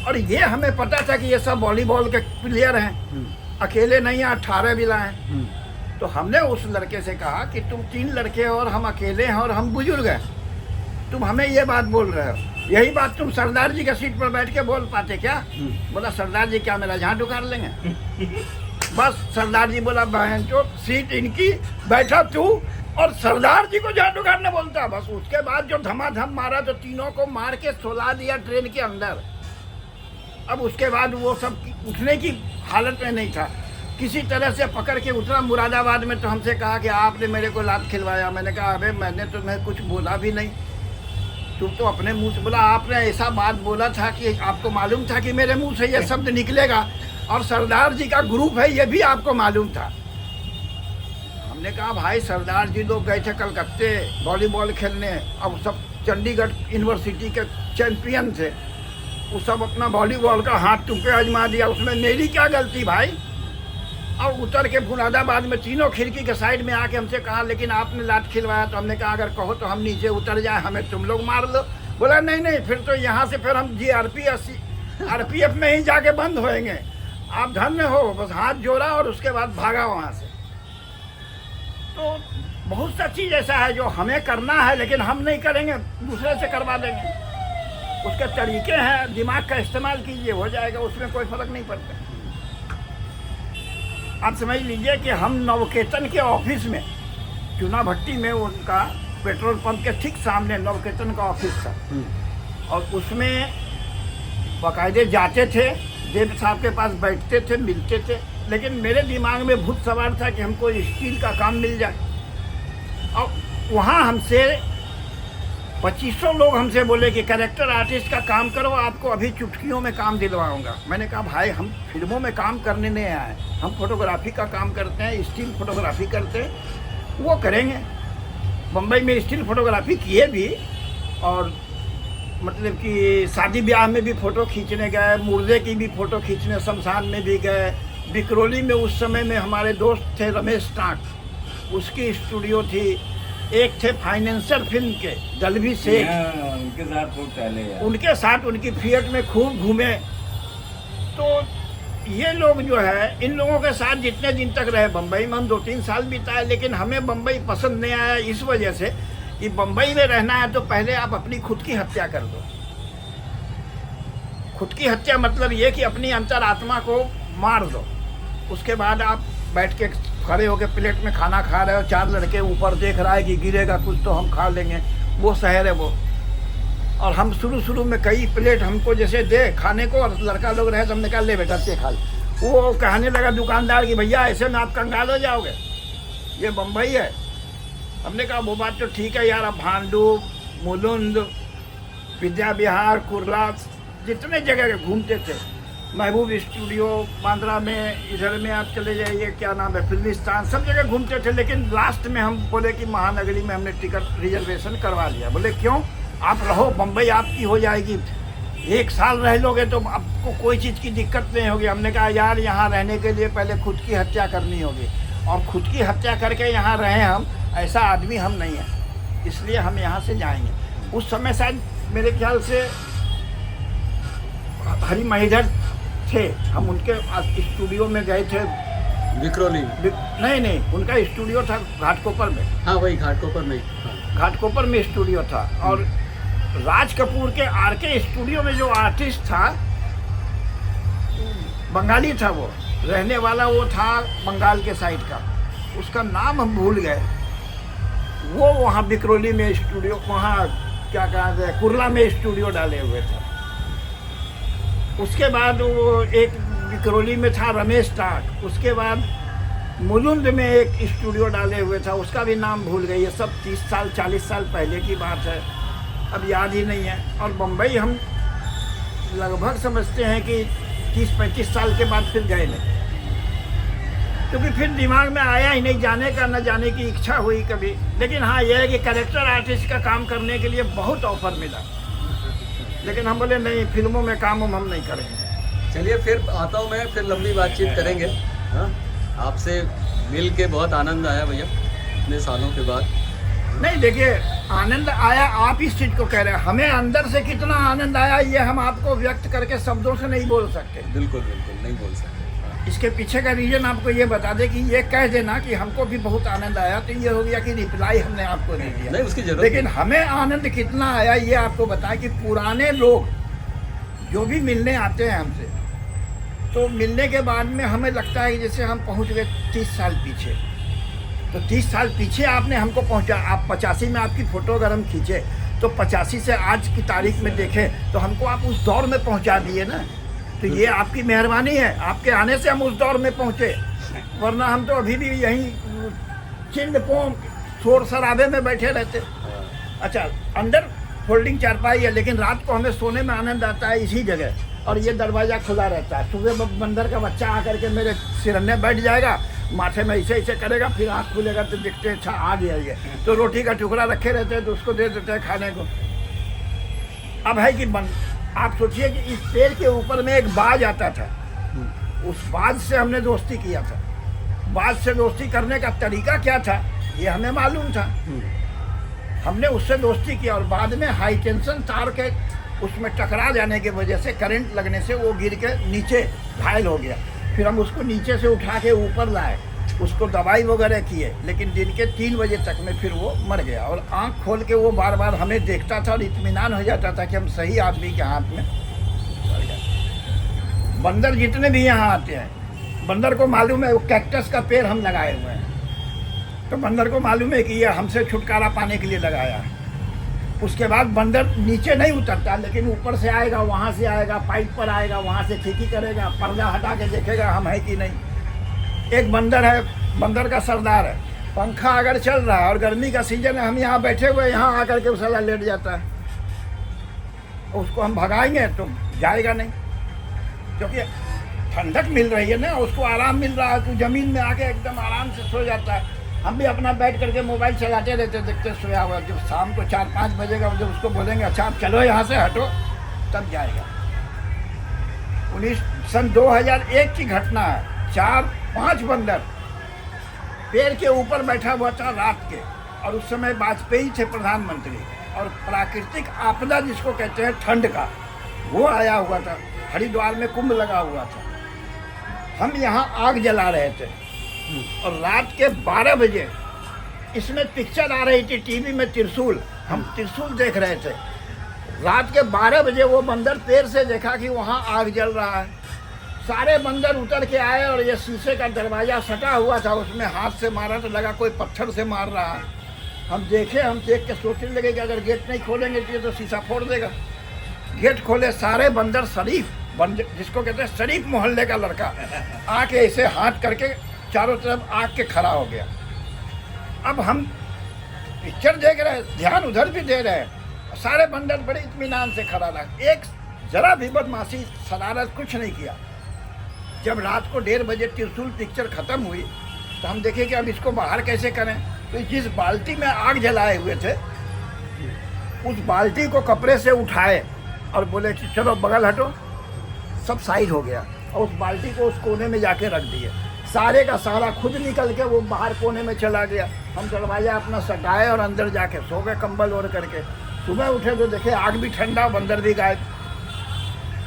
और ये हमें पता था कि ये सब वॉलीबॉल के प्लेयर हैं, अकेले नहीं हैं, 18 भी लाए हैं। तो हमने उस लड़के से कहा कि तुम 3 लड़के हो और हम अकेले हैं और हम बुजुर्ग हैं, तुम हमें ये बात बोल रहे हो, यही बात तुम सरदार जी के सीट पर बैठ के बोल पाते क्या? बोला सरदार जी क्या मेरा झाट उखाड़ लेंगे? बस सरदार जी बोला बहन चो सीट इनकी, बैठा तू, और सरदार जी को झाट उखाड़ने बोलता। बस उसके बाद जो धमाधम मारा तो तीनों को मार के सुला दिया ट्रेन के अंदर। अब उसके बाद वो सब उठने की हालत में नहीं था, किसी तरह से पकड़ के उतरा मुरादाबाद में। तो हमसे कहा कि आपने मेरे को लात खिलवाया। मैंने कहा अबे मैंने तुम्हें कुछ बोला भी नहीं, तुम तो अपने मुंह से बोला। आपने ऐसा बात बोला था कि आपको मालूम था कि मेरे मुंह से ये शब्द निकलेगा, और सरदार जी का ग्रुप है ये भी आपको मालूम था। हमने कहा भाई सरदार जी लोग गए थे कलकत्ते वॉलीबॉल खेलने, अब सब चंडीगढ़ यूनिवर्सिटी के चैंपियन थे, वो सब अपना वॉलीबॉल का हाथ तुम पे आजमा दिया, उसमें मेरी क्या गलती भाई? और उतर के मुरादाबाद में तीनों खिड़की के साइड में आके हमसे कहा लेकिन आपने लात खिलवाया। तो हमने कहा अगर कहो तो हम नीचे उतर जाए, हमें तुम लोग मार लो। बोला नहीं नहीं, फिर तो यहाँ से फिर हम RPF में ही जाके बंद होएंगे, आप धन्य हो। बस हाथ जोड़ा और उसके बाद भागा वहाँ से। तो बहुत सा चीज़ ऐसा है जो हमें करना है लेकिन हम नहीं करेंगे, दूसरे से करवा देंगे। उसके तरीके हैं, दिमाग का इस्तेमाल कीजिए, हो जाएगा, उसमें कोई फर्क नहीं पड़ता। आप समझ लीजिए कि हम नवकेतन के ऑफिस में, चुना भट्टी में, उनका पेट्रोल पंप के ठीक सामने नवकेतन का ऑफिस था, और उसमें बाकायदे जाते थे, देव साहब के पास बैठते थे, मिलते थे। लेकिन मेरे दिमाग में भूत सवार था कि हमको स्टील का काम मिल जाए। और वहाँ हमसे 2500 लोग हमसे बोले कि कैरेक्टर आर्टिस्ट का काम करो, आपको अभी चुटकियों में काम दिलवाऊंगा। मैंने कहा भाई हम फिल्मों में काम करने नहीं आए, हम फोटोग्राफी का काम करते हैं, स्टिल फोटोग्राफी करते हैं, वो करेंगे। बम्बई में स्टिल फोटोग्राफी किए भी, और मतलब कि शादी ब्याह में भी फ़ोटो खींचने गए, मुर्दे की भी फ़ोटो खींचने शमशान में भी गए। बिकरोली में उस समय में हमारे दोस्त थे रमेश टाक, उसकी स्टूडियो थी। एक थे फाइनेंसर फिल्म के दलवी शेख, उनके साथ खूब टहले यार। उनके साथ उनकी फिएट में खूब घूमे। तो ये लोग जो है, इन लोगों के साथ जितने दिन तक रहे, बम्बई में हम 2-3 साल बिताए, लेकिन हमें बम्बई पसंद नहीं आया इस वजह से कि बम्बई में रहना है तो पहले आप अपनी खुद की हत्या कर दो। खुद की हत्या मतलब ये कि अपनी अंतरात्मा को मार दो, उसके बाद आप बैठ के खड़े होकर प्लेट में खाना खा रहे हो, 4 लड़के ऊपर देख रहा है कि गिरेगा कुछ तो हम खा लेंगे, वो शहर है वो। और हम शुरू में कई प्लेट हमको जैसे दे खाने को, और लड़का लोग रहे तो हमने कहा ले बेटा ते खा ले। वो कहने लगा दुकानदार कि भैया ऐसे में आप कंगाल हो जाओगे, ये बम्बई है। हमने कहा वो बात तो ठीक है यार, अब भांडू, मुलुंद, विद्या विहार, कुर्ला, जितने जगह घूमते थे, महबूब स्टूडियो, बांद्रा में, इधर में आप चले जाइए, क्या नाम है, फिल्मिस्तान, सब जगह घूमते थे। लेकिन लास्ट में हम बोले कि महानगरी में हमने टिकट रिजर्वेशन करवा लिया। बोले क्यों? आप रहो, बम्बई आपकी हो जाएगी, 1 साल रह लोगे तो आपको कोई चीज़ की दिक्कत नहीं होगी। हमने कहा यार यहाँ रहने के लिए पहले खुद की हत्या करनी होगी, और खुद की हत्या करके यहाँ रहें हम, ऐसा आदमी हम नहीं हैं, इसलिए हम यहाँ से जाएंगे। उस समय शायद मेरे ख्याल से हरी महीधर थे, हम उनके स्टूडियो में गए थे। विक्रोली? नहीं, उनका स्टूडियो था घाटकोपर में। हाँ वही घाटकोपर में, हाँ। घाटकोपर में स्टूडियो था। और राज कपूर के आरके स्टूडियो में जो आर्टिस्ट था, बंगाली था, वो रहने वाला वो था बंगाल के साइड का, उसका नाम हम भूल गए। वो वहाँ बिकरोली में स्टूडियो, वहाँ क्या कहते हैं, कुर्ला में स्टूडियो डाले हुए थे। उसके बाद वो एक बिकरोली में था रमेश टाक, उसके बाद मुलुंद में एक स्टूडियो डाले हुए था, उसका भी नाम भूल गए। ये सब 30 साल 40 साल पहले की बात है, अब याद ही नहीं है। और बम्बई हम लगभग समझते हैं कि 30-35 साल के बाद फिर गए नहीं, क्योंकि फिर दिमाग में आया ही नहीं जाने का, न जाने की इच्छा हुई कभी। लेकिन हाँ यह है कि कैरेक्टर आर्टिस्ट का काम करने के लिए बहुत ऑफर मिला, लेकिन हम बोले नहीं, फिल्मों में काम हम नहीं करेंगे। चलिए फिर आता हूँ मैं, फिर लंबी बातचीत करेंगे। हाँ, आपसे मिल के बहुत आनंद आया भैया, इतने सालों के बाद। नहीं देखिए, आनंद आया, आप इस चीज़ को कह रहे हैं, हमें अंदर से कितना आनंद आया ये हम आपको व्यक्त करके शब्दों से नहीं बोल सकते। बिल्कुल नहीं बोल सकते। हाँ। इसके पीछे का रीजन आपको ये बता दें कि ये कह देना कि हमको भी बहुत आनंद आया, तो ये हो गया कि रिप्लाई हमने आपको नहीं दिया। नहीं, उसकी जरूरत लेकिन हमें आनंद कितना आया ये आपको बताएं कि पुराने लोग जो भी मिलने आते हैं हमसे, तो मिलने के बाद में हमें लगता है कि जैसे हम पहुंच गए 30 साल पीछे। तो 30 साल पीछे आपने हमको पहुंचा, आप 85 में आपकी फ़ोटो अगर हम खींचे तो 85 से आज की तारीख में देखें तो हमको आप उस दौर में पहुंचा दिए ना। तो ये आपकी मेहरबानी है, आपके आने से हम उस दौर में पहुंचे, वरना हम तो अभी भी यहीं चिंद पोंग शोर शराबे में बैठे रहते। अच्छा, अंदर फोल्डिंग चारपाई है, लेकिन रात को हमें सोने में आनंद आता है इसी जगह, और ये दरवाज़ा खुला रहता है। सुबह बंदर का बच्चा आकर के मेरे सिरहने बैठ जाएगा, माथे में ऐसे ऐसे करेगा, फिर आँख खुलेगा तो दिखते अच्छा आ गया ये, तो रोटी का टुकड़ा रखे रहते हैं तो उसको दे देते हैं खाने को। अब है कि आप सोचिए कि इस पेड़ के ऊपर में एक बाज आता था, उस बाज से हमने दोस्ती किया था। बाज से दोस्ती करने का तरीका क्या था ये हमें मालूम था, हमने उससे दोस्ती की। और बाद में हाई टेंशन तार के उसमें टकरा जाने की वजह से, करंट लगने से वो गिर के नीचे घायल हो गया। फिर हम उसको नीचे से उठा के ऊपर लाए, उसको दवाई वगैरह किए, लेकिन दिन के 3 बजे तक में फिर वो मर गया। और आंख खोल के वो बार बार हमें देखता था और इत्मीनान हो जाता था कि हम सही आदमी के हाथ में मर गए। बंदर जितने भी यहाँ आते हैं, बंदर को मालूम है वो कैक्टस का पेड़ हम लगाए हुए हैं, तो बंदर को मालूम है कि ये हमसे छुटकारा पाने के लिए लगाया है। उसके बाद बंदर नीचे नहीं उतरता, लेकिन ऊपर से आएगा, वहाँ से आएगा, पाइप पर आएगा, वहाँ से खिड़की करेगा, पर्दा हटा के देखेगा हम है कि नहीं। एक बंदर है, बंदर का सरदार है, पंखा अगर चल रहा है और गर्मी का सीजन है, हम यहाँ बैठे हुए यहाँ आकर के साला लेट जाता है, उसको हम भगाएंगे तो जाएगा नहीं, क्योंकि ठंडक मिल रही है ना, उसको आराम मिल रहा है, तो ज़मीन में आके एकदम आराम से सो जाता है। हम भी अपना बैठ करके मोबाइल चलाते रहते, देखते सोया हुआ। जब शाम को 4-5 बजेगा, जब उसको बोलेंगे अच्छा आप चलो यहाँ से हटो, तब जाएगा। सन 2001 की घटना है। 4-5 बंदर पेड़ के ऊपर बैठा हुआ था रात के, और उस समय वाजपेयी थे प्रधानमंत्री, और प्राकृतिक आपदा जिसको कहते हैं ठंड का, वो आया हुआ था। हरिद्वार में कुंभ लगा हुआ था, हम यहाँ आग जला रहे थे, और रात के 12 बजे इसमें पिक्चर आ रही थी टीवी में, त्रिशूल, हम त्रिशूल देख रहे थे। रात के 12 बजे वो बंदर पेड़ से देखा कि वहाँ आग जल रहा है। सारे बंदर उतर के आए, और ये शीशे का दरवाज़ा सटा हुआ था, उसमें हाथ से मारा तो लगा कोई पत्थर से मार रहा है। हम देख के सोचने लगे कि अगर गेट नहीं खोलेंगे तो ये तो शीशा फोड़ देगा। गेट खोले, सारे बंदर, शरीफ बंदर जिसको कहते हैं शरीफ मोहल्ले का लड़का, आके ऐसे हाथ करके चारों तरफ आग के खड़ा हो गया। अब हम पिक्चर देख रहे हैं, ध्यान उधर भी दे रहे हैं, सारे बंदर बड़े इत्मीनान से खड़ा रहा, एक जरा भी बदमाशी शरारत कुछ नहीं किया। जब रात को 1:30 बजे त्रिशूल पिक्चर ख़त्म हुई तो हम देखे कि अब इसको बाहर कैसे करें। तो जिस बाल्टी में आग जलाए हुए थे, उस बाल्टी को कपड़े से उठाए और बोले कि चलो बगल हटो, सब साइड हो गया, और उस बाल्टी को उस कोने में जाके रख दिए। सारे का सारा खुद निकल के वो बाहर कोने में चला गया। हम दरवाजा अपना सटाए और अंदर जाके सो गए कंबल ओढ़ करके। सुबह उठे तो देखे आग भी ठंडा, बंदर भी गायब।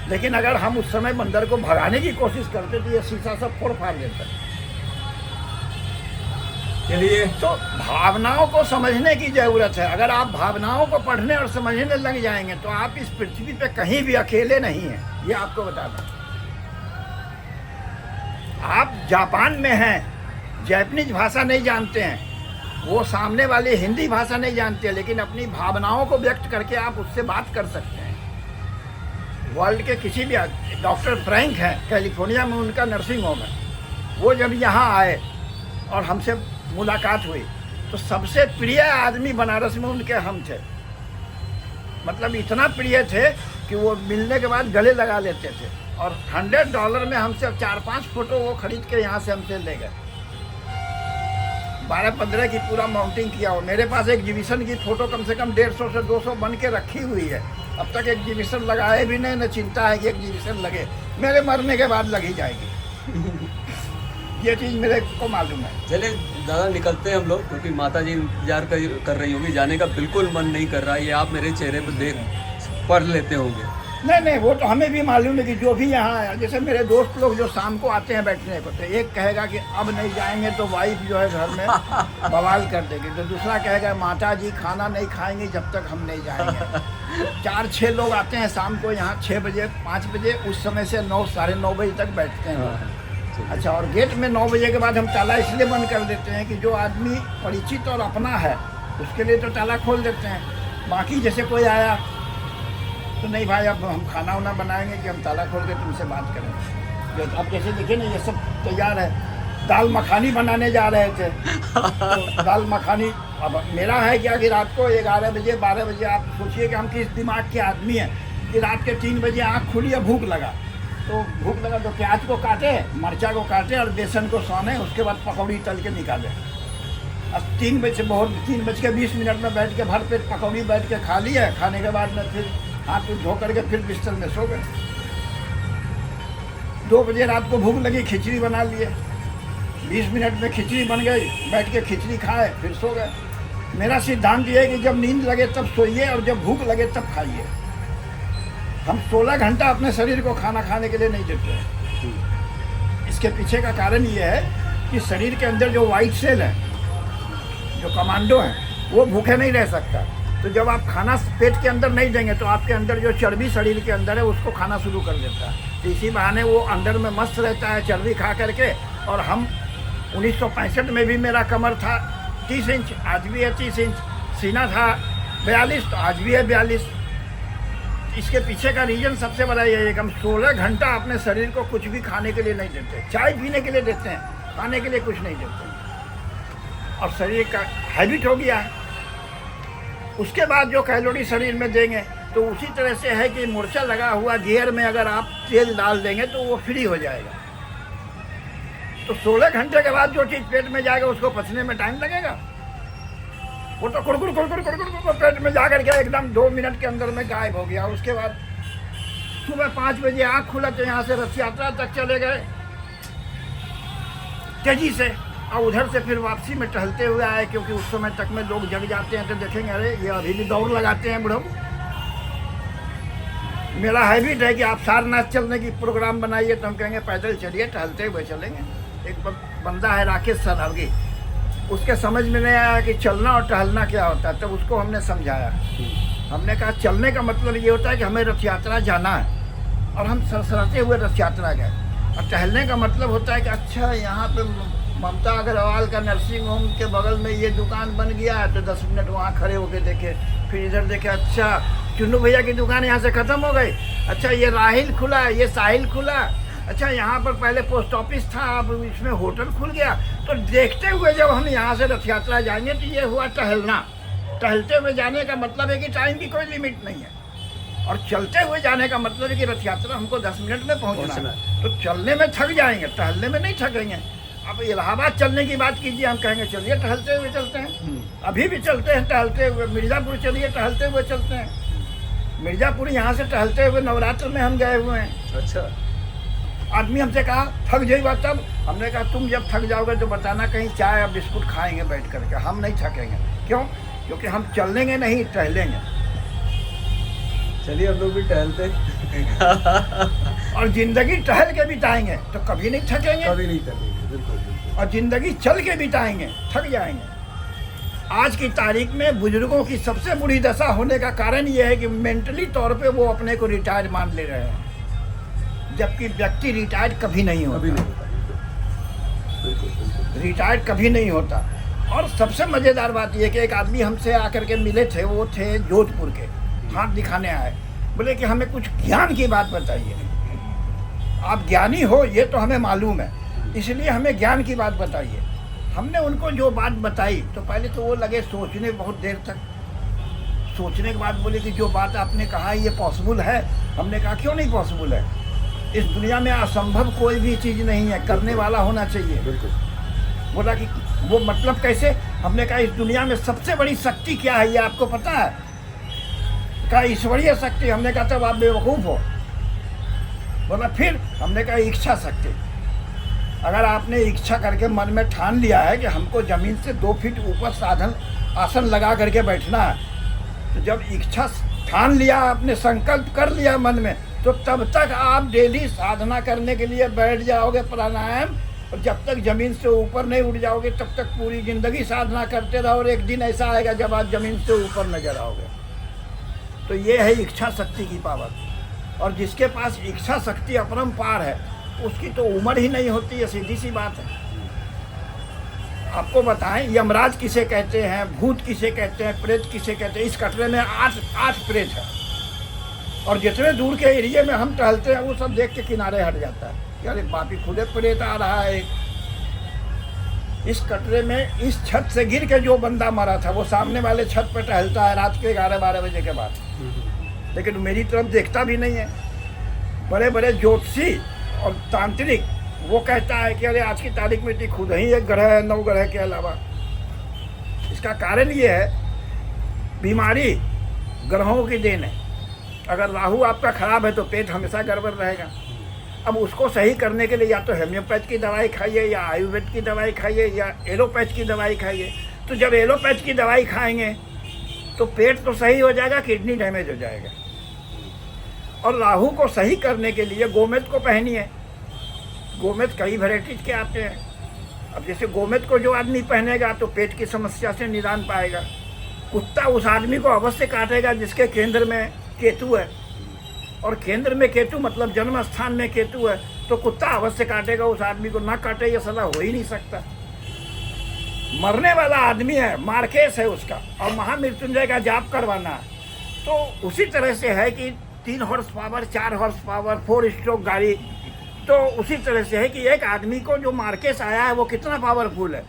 लेकिन अगर हम उस समय बंदर को भगाने की कोशिश करते तो ये शीशा सब फोड़ फाड़ देता। चलिए, तो भावनाओं को समझने की जरूरत है। अगर आप भावनाओं को पढ़ने और समझने लग जाएंगे तो आप इस पृथ्वी पे कहीं भी अकेले नहीं हैं, ये आपको बता दें। आप जापान में हैं, जापानीज भाषा नहीं जानते हैं, वो सामने वाले हिंदी भाषा नहीं जानते, लेकिन अपनी भावनाओं को व्यक्त करके आप उससे बात कर सकते हैं। वर्ल्ड के किसी भी, डॉक्टर फ्रैंक हैं कैलिफोर्निया में, उनका नर्सिंग होम है, वो जब यहाँ आए और हमसे मुलाकात हुई तो सबसे प्रिय आदमी बनारस में उनके हम थे। मतलब इतना प्रिय थे कि वो मिलने के बाद गले लगा लेते थे, और $100 में हमसे 4-5 फोटो वो खरीद के यहाँ से हमसे ले गए। 12-15 की पूरा माउंटिंग किया हो। मेरे पास एग्जीबिशन की फ़ोटो कम से कम 150 से 200 बन के रखी हुई है। अब तक एग्जीबिशन लगाए भी नहीं, न चिंता है कि एग्जीबिशन लगे, मेरे मरने के बाद लगी जाएगी। ये चीज़ मेरे को मालूम है। चलिए दादा, निकलते हैं हम लोग, क्योंकि माता जी इंतजार कर रही होंगी, जाने का बिल्कुल मन नहीं कर रहा है। ये आप मेरे चेहरे पर पढ़ लेते होंगे। नहीं, वो तो हमें भी मालूम है कि जो भी यहाँ आया, जैसे मेरे दोस्त लोग जो शाम को आते हैं बैठने को, तो एक कहेगा कि अब नहीं जाएंगे तो वाइफ जो है घर में बवाल कर देगी, तो दूसरा कहेगा माता जी खाना नहीं खाएंगे जब तक हम नहीं जाएंगे। 4-6 लोग आते हैं शाम को यहाँ 6 बजे 5 बजे, उस समय से 9 साढ़े 9 बजे तक बैठते हैं। अच्छा, और गेट में 9 बजे के बाद हम ताला इसलिए बंद कर देते हैं कि जो आदमी परिचित और अपना है उसके लिए तो ताला खोल देते हैं। बाकी जैसे कोई आया तो नहीं भाई अब हम खाना वाना बनाएंगे कि हम ताला खोल के तुमसे बात करेंगे। अब जैसे देखिए ना, ये सब तैयार है। दाल मखानी बनाने जा रहे थे, तो दाल मखानी अब मेरा है क्या कि रात को 11 बजे 12 बजे, आप सोचिए कि हम किस दिमाग के आदमी हैं कि रात के 3 बजे आँख खुली है, भूख लगा तो प्याज को काटे, मिर्चा को काटे और बेसन को साने, उसके बाद पकौड़ी तल के निकाले। अब 3 बज के 20 मिनट में बैठ के भर पेट पकौड़ी बैठ के खा ली है। खाने के बाद में फिर हाथ धो करके फिर बिस्तर में सो गए। 2 बजे रात को भूख लगी, खिचड़ी बना लिए, 20 मिनट में खिचड़ी बन गई, बैठ के खिचड़ी खाए फिर सो गए। मेरा सिद्धांत ये है कि जब नींद लगे तब सोइए और जब भूख लगे तब खाइए। हम 16 घंटा अपने शरीर को खाना खाने के लिए नहीं देते हैं। इसके पीछे का कारण ये है कि शरीर के अंदर जो वाइट सेल है, जो कमांडो है, वो भूखे नहीं रह सकता। तो जब आप खाना पेट के अंदर नहीं देंगे तो आपके अंदर जो चर्बी शरीर के अंदर है उसको खाना शुरू कर देता है। तो इसी बहाने वो अंदर में मस्त रहता है चर्बी खा करके। और हम 1965 में भी मेरा कमर था 30 इंच, आज भी है 30 इंच, सीना था 42 तो आज भी है 42। इसके पीछे का रीज़न सबसे बड़ा ये है कि हम 16 घंटा अपने शरीर को कुछ भी खाने के लिए नहीं देते। चाय पीने के लिए देते हैं, खाने के लिए कुछ नहीं देते। और शरीर का हैबिट हो गया है। उसके बाद जो कैलोरी शरीर में देंगे तो उसी तरह से है कि मूर्छा लगा हुआ गियर में अगर आप तेल डाल देंगे तो वो फ्री हो जाएगा। तो 16 घंटे के बाद जो चीज़ पेट में जाएगा उसको पचने में टाइम लगेगा। वो तो कुड़कुड़ पेट में जा करके एकदम 2 मिनट के अंदर में गायब हो गया। उसके बाद सुबह 5 बजे आँख खुला तो यहाँ से रथ यात्रा तक चले गए तेजी से, और उधर से फिर वापसी में टहलते हुए आए, क्योंकि उस समय तक में लोग जग जाते हैं तो देखेंगे अरे ये अभी भी दौड़ लगाते हैं बुढ़ऊ। मेरा हैबिट है कि आप सारनाथ चलने की प्रोग्राम बनाइए तो हम कहेंगे पैदल चलिए, टहलते हुए चलेंगे। एक बंदा है राकेश सरावगी, उसके समझ में नहीं आया कि चलना और टहलना क्या होता है, तब उसको हमने समझाया। हमने कहा चलने का मतलब ये होता है कि हमें रथ यात्रा जाना है और हम सरसराते हुए रथ यात्रा गए, और टहलने का मतलब होता है कि अच्छा यहाँ पे ममता अग्रवाल का नर्सिंग होम के बगल में ये दुकान बन गया है, तो 10 मिनट वहाँ खड़े होकर देखे, फिर इधर देखे अच्छा चुन्नू भैया की दुकान यहाँ से ख़त्म हो गई, अच्छा ये राहिल खुला, ये साहिल खुला, अच्छा यहाँ पर पहले पोस्ट ऑफिस था अब इसमें होटल खुल गया। तो देखते हुए जब हम यहाँ से रथ यात्रा जाएंगे तो ये हुआ टहलना। टहलते हुए जाने का मतलब है कि टाइम की कोई लिमिट नहीं है, और चलते हुए जाने का मतलब है कि रथ यात्रा हमको 10 मिनट में पहुँचना है। तो चलने में थक जाएंगे, टहलने में नहीं थकेंगे। अब इलाहाबाद चलने की बात कीजिए, हम कहेंगे चलिए टहलते हुए चलते हैं, अभी भी चलते हैं टहलते हुए। मिर्ज़ापुर चलिए टहलते हुए चलते हैं। मिर्ज़ापुर यहाँ से टहलते हुए नवरात्र में हम गए हुए हैं। अच्छा, आदमी हमसे कहा थक जाइएगा, तब हमने कहा तुम जब थक जाओगे तो बताना, कहीं चाय या बिस्कुट खाएंगे बैठ करके, हम नहीं थकेंगे। क्यों? क्योंकि हम चलेंगे नहीं, टहलेंगे। चलिए हम लोग भी टहलते और जिंदगी टहल के बिताएंगे तो कभी नहीं थकेंगे, कभी नहीं थकेंगे, बिल्कुल बिल्कुल। और जिंदगी चल के बिताएंगे थक जाएंगे। आज की तारीख में बुजुर्गों की सबसे बुरी दशा होने का कारण यह है कि मेंटली तौर पे वो अपने को रिटायर मान ले रहे हैं, जबकि व्यक्ति रिटायर कभी नहीं होता। कभी नहीं होता, बिल्कुल बिल्कुल। रिटायर कभी नहीं होता। और सबसे मज़ेदार बात यह कि एक आदमी हमसे आकर के मिले थे, वो थे जोधपुर के, हाथ दिखाने आए, बोले कि हमें कुछ ज्ञान की बात बताइए। आप ज्ञानी हो ये तो हमें मालूम है, इसलिए हमें ज्ञान की बात बताइए। हमने उनको जो बात बताई तो पहले तो वो लगे सोचने, बहुत देर तक सोचने के बाद बोले कि जो बात आपने कहा ये पॉसिबल है। हमने कहा क्यों नहीं पॉसिबल है? इस दुनिया में असंभव कोई भी चीज़ नहीं है, करने वाला होना चाहिए। बिल्कुल। बोला कि वो मतलब कैसे? हमने कहा इस दुनिया में सबसे बड़ी शक्ति क्या है ये आपको पता है? कहा ईश्वरीय शक्ति। हमने कहा तब आप बेवकूफ़ हो। बोला फिर? हमने कहा इच्छा शक्ति। अगर आपने इच्छा करके मन में ठान लिया है कि हमको ज़मीन से 2 फीट ऊपर साधन आसन लगा करके बैठना है, तो जब इच्छा ठान लिया, आपने संकल्प कर लिया मन में, तो तब तक आप डेली साधना करने के लिए बैठ जाओगे प्राणायाम, और जब तक ज़मीन से ऊपर नहीं उठ जाओगे तब तक पूरी ज़िंदगी साधना करते रहो, और एक दिन ऐसा आएगा जब आप ज़मीन से ऊपर नजर आओगे। तो ये है इच्छा शक्ति की पावर। और जिसके पास इच्छा शक्ति अपरंपार है उसकी तो उम्र ही नहीं होती है, सीधी सी बात है। आपको बताएं यमराज किसे कहते हैं, भूत किसे कहते हैं, प्रेत किसे कहते हैं? इस कटरे में 8 प्रेत है, और जितने दूर के एरिया में हम टहलते हैं वो सब देख के किनारे हट जाता है कि अरे बापी खुदे प्रेत आ रहा है। इस कटरे में इस छत से गिर के जो बंदा मरा था वो सामने वाले छत पर टहलता है रात के 11-12 बजे के बाद, लेकिन मेरी तरफ देखता भी नहीं है। बड़े बड़े ज्योतिषी और तांत्रिक वो कहता है कि अरे आज की तारीख में तो खुद ही एक ग्रह है 9 ग्रह के अलावा। इसका कारण ये है बीमारी ग्रहों की देन है। अगर राहु आपका खराब है तो पेट हमेशा गड़बड़ रहेगा। अब उसको सही करने के लिए या तो होम्योपैथ की दवाई खाइए, या आयुर्वेद की दवाई खाइए, या एलोपैथ की दवाई खाइए। तो जब एलोपैथ की दवाई खाएंगे तो पेट तो सही हो जाएगा, किडनी डैमेज हो जाएगा। और राहु को सही करने के लिए गोमेद को पहनिए। गोमेद कई वैरायटीज के आते हैं। अब जैसे गोमेद को जो आदमी पहनेगा तो पेट की समस्या से निदान पाएगा। कुत्ता उस आदमी को अवश्य काटेगा जिसके केंद्र में केतु है, और केंद्र में केतु मतलब जन्म स्थान में केतु है, तो कुत्ता अवश्य काटेगा उस आदमी को। ना काटे ये सलाह हो ही नहीं सकता। मरने वाला आदमी है, मार्केस है उसका, और महामृत्युंजय का जाप करवाना है। तो उसी तरह से है कि 3 horse power, 4 horse power, 4 stroke गाड़ी, तो उसी तरह से है कि एक आदमी को जो मार्केस आया है वो कितना पावरफुल है।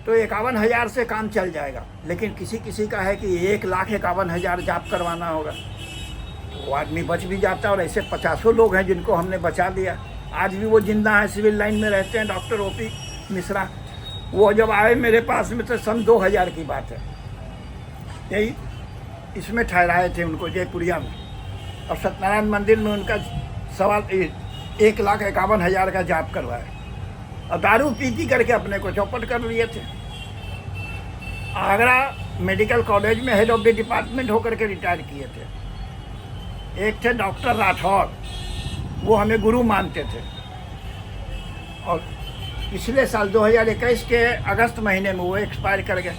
तो 51,000 से काम चल जाएगा, लेकिन किसी किसी का है कि 1,51,000 जाप करवाना होगा। वो आदमी बच भी जाता है, और ऐसे 50 लोग हैं जिनको हमने बचा दिया। आज भी वो जिंदा है, सिविल लाइन में रहते हैं, डॉक्टर ओपी मिश्रा। वो जब आए मेरे पास में तो सन 2000 की बात है, यही इसमें ठहराए थे उनको जयपुरिया में, और सत्यनारायण मंदिर में उनका 1,51,000 का जाप करवाया, और दारू पी करके अपने को चौपट कर लिए थे। आगरा मेडिकल कॉलेज में हेड ऑफ द डिपार्टमेंट होकर के रिटायर किए थे। एक थे डॉक्टर राठौर, वो हमें गुरु मानते थे, और पिछले साल 2021 के अगस्त महीने में वो एक्सपायर कर गए।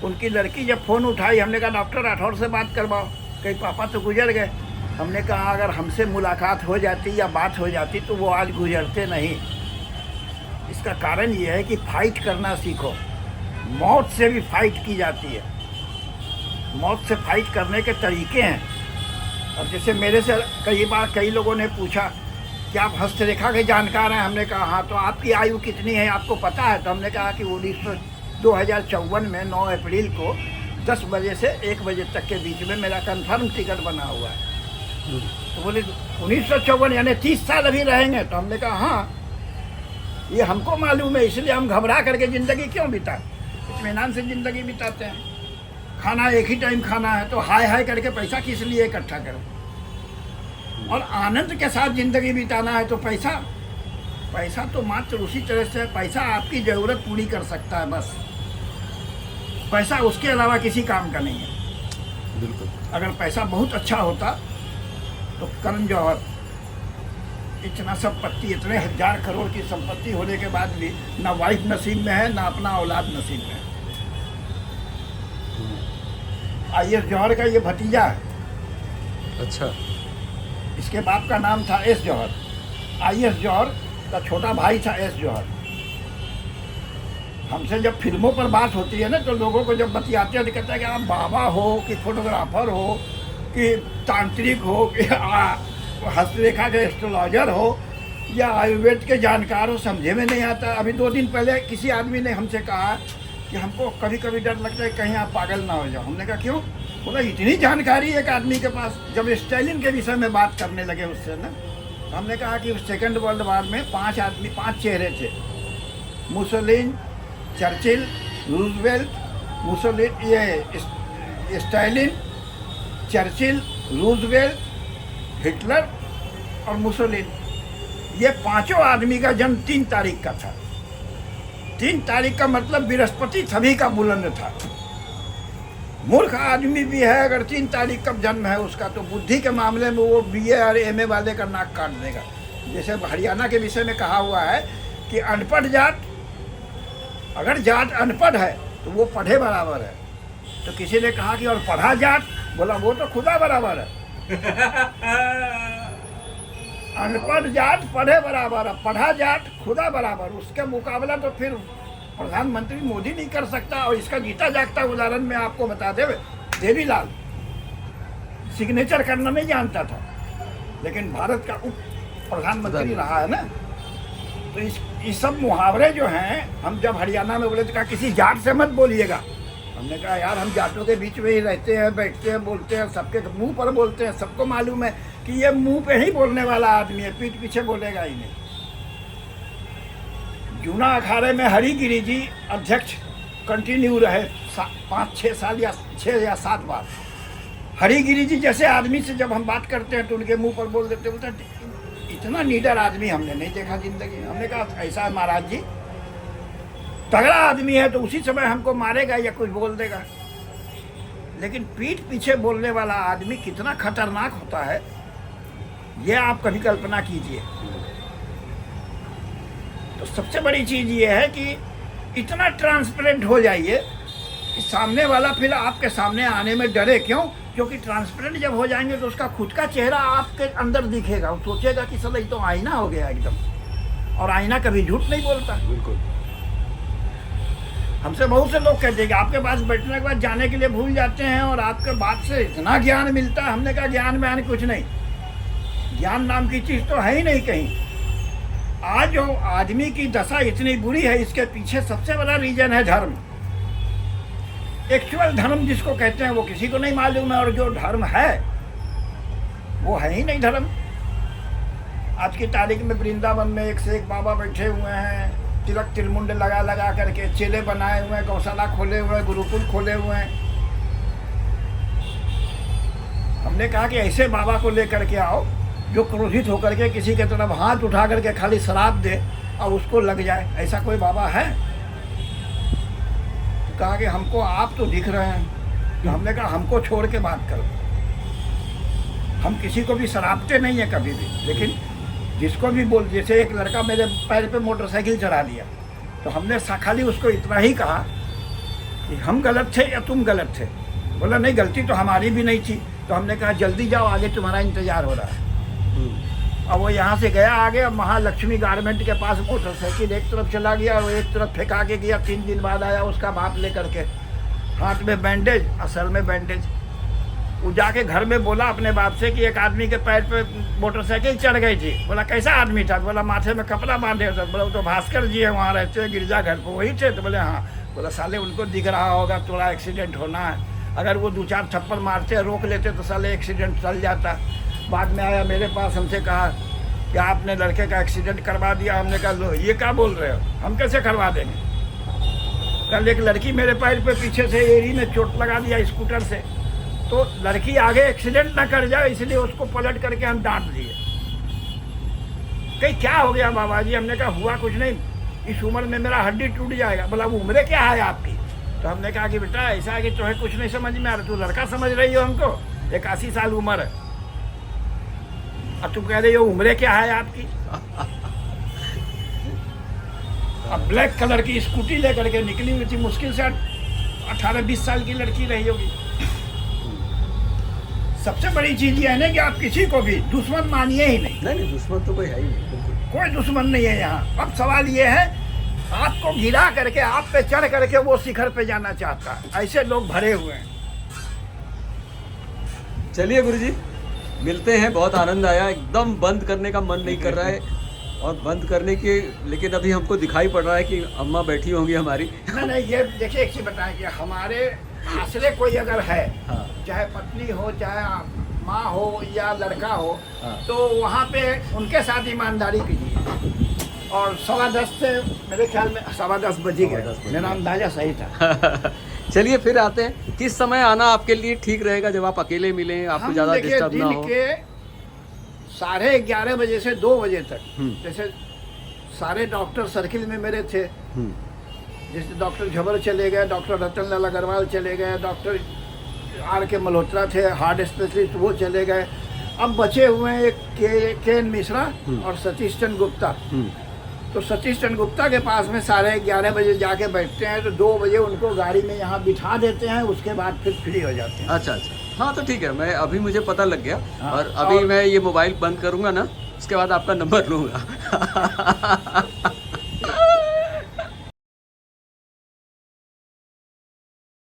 उनकी लड़की जब फ़ोन उठाई, हमने कहा डॉक्टर राठौर से बात करवाओ। कहीं पापा तो गुजर गए। हमने कहा अगर हमसे मुलाकात हो जाती या बात हो जाती तो वो आज गुजरते नहीं। इसका कारण ये है कि फाइट करना सीखो। मौत से भी फाइट की जाती है, मौत से फाइट करने के तरीके हैं। और जैसे मेरे से कई बार कई लोगों ने पूछा कि आप हस्तरेखा के जानकार हैं, हमने कहा हाँ, तो आपकी आयु कितनी है आपको पता है? तो हमने कहा कि 2054 में 9 अप्रैल को 10 बजे से 1 बजे तक के बीच में मेरा कंफर्म टिकट बना हुआ है। तो बोले 1954 यानी 30 साल अभी रहेंगे? तो हमने कहा हाँ, ये हमको मालूम है, इसलिए हम घबरा करके ज़िंदगी क्यों बिताएं, इत्मीनान से ज़िंदगी बिताते हैं। खाना एक ही टाइम खाना है, तो हाय हाय करके पैसा किस लिए इकट्ठा करो? और आनंद के साथ ज़िंदगी बिताना है तो पैसा तो मात्र उसी तरह से, पैसा आपकी ज़रूरत पूरी कर सकता है बस, पैसा उसके अलावा किसी काम का नहीं है। बिल्कुल। अगर पैसा बहुत अच्छा होता तो करण जौहर इतना संपत्ति, इतने 1000 करोड़ की संपत्ति होने के बाद भी ना वाइफ नसीब में है, ना अपना औलाद नसीब में है। आईएस जौहर का ये भतीजा है। अच्छा। इसके बाप का नाम था एस जौहर। आईएस जौहर का छोटा भाई था एस जौहर। हमसे जब फिल्मों पर बात होती है ना, तो लोगों को जब बतियाते हैं तो कहते हैं कि आप बाबा हो कि फोटोग्राफर हो कि तांत्रिक हो कि हस्तरेखा के एस्ट्रोलॉजर हो या आयुर्वेद के जानकार हो, समझे में नहीं आता। अभी 2 दिन पहले किसी आदमी ने हमसे कहा कि हमको कभी कभी डर लगता है कहीं आप पागल ना हो जाओ। हमने कहा क्यों? बोला इतनी जानकारी एक आदमी के पास। जब स्टालिन के विषय में बात करने लगे उससे ना, तो हमने कहा कि सेकेंड वर्ल्ड वार में 5 चेहरे थे, Mussolini, Churchill, Roosevelt, Stalin, Churchill, Roosevelt, Hitler और मुसोलिन। ये 5 आदमी का जन्म 3 तारीख का था। 3 तारीख का मतलब बृहस्पति सभी का बुलंद था। मूर्ख आदमी भी है अगर 3 तारीख का जन्म है उसका, तो बुद्धि के मामले में वो BA और MA वाले का नाक काट देगा। जैसे हरियाणा के विषय में कहा हुआ है कि अनपढ़ जाट, अगर जाट अनपढ़ है तो वो पढ़े बराबर है। तो किसी ने कहा कि और पढ़ा जाट, बोला वो तो खुदा बराबर है। अनपढ़ जाट पढ़े बराबर है, पढ़ा जाट खुदा बराबर। उसके मुकाबला तो फिर प्रधानमंत्री मोदी नहीं कर सकता। और इसका जीता जागता उदाहरण मैं आपको बता दे, देवीलाल सिग्नेचर करना नहीं जानता था, लेकिन भारत का उप प्रधानमंत्री रहा है ना। तो इस सब मुहावरे जो हैं, हम जब हरियाणा में बोले तो कहा किसी जाट से मत बोलिएगा। हमने कहा यार हम जाटों के बीच में ही रहते हैं, बैठते हैं, बोलते हैं, सबके मुंह पर बोलते हैं। सबको मालूम है कि ये मुंह पे ही बोलने वाला आदमी है, पीठ पीछे बोलेगा ही नहीं। जूना अखाड़े में हरिगिरी जी अध्यक्ष कंटिन्यू रहे 5-6 साल या 6 या 7 बार। हरिगिरी जी जैसे आदमी से जब हम बात करते हैं तो उनके मुंह पर बोल देते, बोलते इतना नीडर आदमी हमने नहीं देखा जिंदगी में। हमने कहा ऐसा है महाराज जी, तगड़ा आदमी है तो उसी समय हमको मारेगा या कुछ बोल देगा, लेकिन पीठ पीछे बोलने वाला आदमी कितना खतरनाक होता है ये आप कभी कल्पना कीजिए। तो सबसे बड़ी चीज़ ये है कि इतना ट्रांसपेरेंट हो जाइए कि सामने वाला फिर आपके सामने आने में डरे। क्यों? क्योंकि ट्रांसपेरेंट जब हो जाएंगे तो उसका खुद का चेहरा आपके अंदर दिखेगा। वो सोचेगा कि साला ये तो आईना हो गया एकदम, और आईना कभी झूठ नहीं बोलता। बिल्कुल। हमसे बहुत से लोग कहते हैं कि आपके पास बैठने के बाद जाने के लिए भूल जाते हैं और आपके बात से इतना ज्ञान मिलता है। हमने कहा ज्ञान में कुछ नहीं, ज्ञान नाम की चीज़ तो है ही नहीं कहीं। आज जो आदमी की दशा इतनी बुरी है, इसके पीछे सबसे बड़ा रीजन है धर्म। एक्चुअल धर्म जिसको कहते हैं वो किसी को नहीं मालूम है, और जो धर्म है वो है ही नहीं धर्म। आज की तारीख में वृंदावन में एक से एक बाबा बैठे हुए हैं, तिलक तिलमुंड लगा लगा करके, चेले बनाए हुए हैं, गौशाला खोले हुए हैं, गुरुकुल खोले हुए हैं। हमने कहा कि ऐसे बाबा को लेकर के आओ जो क्रोधित होकर के किसी के तरफ हाथ उठा करके खाली शराब दे और उसको लग जाए, ऐसा कोई बाबा है? तो कहा कि हमको आप तो दिख रहे हैं। तो हमने कहा हमको छोड़ के बात करो, हम किसी को भी शराबते नहीं है कभी भी, लेकिन जिसको भी बोल, जैसे एक लड़का मेरे पैर पे मोटरसाइकिल चढ़ा दिया, तो हमने खाली उसको इतना ही कहा कि हम गलत थे या तुम गलत थे। बोला नहीं, गलती तो हमारी भी नहीं थी। तो हमने कहा जल्दी जाओ, आगे तुम्हारा इंतजार हो रहा है। अब वो यहाँ से गया आगे, अब महालक्ष्मी गारमेंट के पास मोटरसाइकिल एक तरफ चला गया और एक तरफ फेंका के गया। 3 दिन बाद आया उसका बाप लेकर के, हाथ में बैंडेज, असल में बैंडेज। वो जाके घर में बोला अपने बाप से कि एक आदमी के पैर पे मोटरसाइकिल चढ़ गई थी। बोला कैसा आदमी था? बोला माथे में कपड़ा बांधे होता। बोला वो तो भास्कर जी है, वहाँ रहते हैं गिरजा घर पर, वही थे? तो बोले हाँ। बोला साले उनको दिख रहा होगा थोड़ा एक्सीडेंट होना है, अगर वो 2-4 थप्पड़ मारते रोक लेते तो साले एक्सीडेंट चल जाता। बाद में आया मेरे पास, हमसे कहा कि आपने लड़के का एक्सीडेंट करवा दिया। हमने कहा लो ये क्या बोल रहे हो, हम कैसे करवा देंगे? कल एक लड़की मेरे पैर पे पीछे से एड़ी में चोट लगा दिया स्कूटर से, तो लड़की आगे एक्सीडेंट ना कर जाए इसलिए उसको पलट करके हम डांट दिए। कहीं क्या हो गया बाबा जी? हमने कहा हुआ कुछ नहीं, इस उम्र में मेरा हड्डी टूट जाएगा। बोला वो उम्र क्या है आपकी? तो हमने कहा कि बेटा ऐसा है कि तुम्हें कुछ नहीं समझ में आ रहा, तू लड़का समझ रही हो हमको, 81 साल उम्र है, अब तुम कह रही हो उम्र क्या है आपकी? अब ब्लैक कलर की स्कूटी लेकर के निकली हुई थी, मुश्किल से 18-20 साल की लड़की रही होगी। सबसे बड़ी चीज ये है ना कि आप किसी को भी दुश्मन मानिए ही नहीं। नहीं, दुश्मन तो कोई है ही नहीं, बिल्कुल कोई दुश्मन नहीं है यहाँ। अब सवाल ये है, आपको गिरा करके आप पे चढ़ करके वो शिखर पे जाना चाहता है, ऐसे लोग भरे हुए हैं। चलिए गुरुजी, मिलते हैं। बहुत आनंद आया, एकदम बंद करने का मन नहीं कर रहा है, और बंद करने के, लेकिन अभी हमको दिखाई पड़ रहा है कि अम्मा बैठी होंगी हमारी। नहीं, ये देखिए एक चीज बताएं कि हमारे आश्रय कोई अगर है, हाँ। चाहे पत्नी हो, चाहे माँ हो या लड़का हो, हाँ। तो वहाँ पे उनके साथ ईमानदारी कीजिए। और 10:15 से मेरे ख्याल में 10:15 बजे गए, मेरा अंदाजा सही था। चलिए फिर आते हैं। किस समय आना आपके लिए ठीक रहेगा, जब आप अकेले मिलें, आपको ज़्यादा डिस्टर्ब ना हो? के 11:30 बजे से 2 बजे तक, जैसे सारे डॉक्टर सर्किल में मेरे थे, जैसे डॉक्टर झबर चले गए, डॉक्टर रतनलाल अग्रवाल चले गए, डॉक्टर R.K. मल्होत्रा थे हार्ट स्पेशलिस्ट, वो चले गए। अब बचे हुए हैं एक के एन मिश्रा और सतीश चंद्र गुप्ता। तो सतीश चंद्र गुप्ता के पास में 11:30 बजे जाके बैठते हैं, तो 2 बजे उनको गाड़ी में यहाँ बिठा देते हैं, उसके बाद फिर फ्री हो जाते हैं। अच्छा, हाँ तो ठीक है, मैं अभी मुझे पता लग गया। हाँ, और अभी मैं ये मोबाइल बंद करूँगा ना, उसके बाद आपका नंबर लूँगा।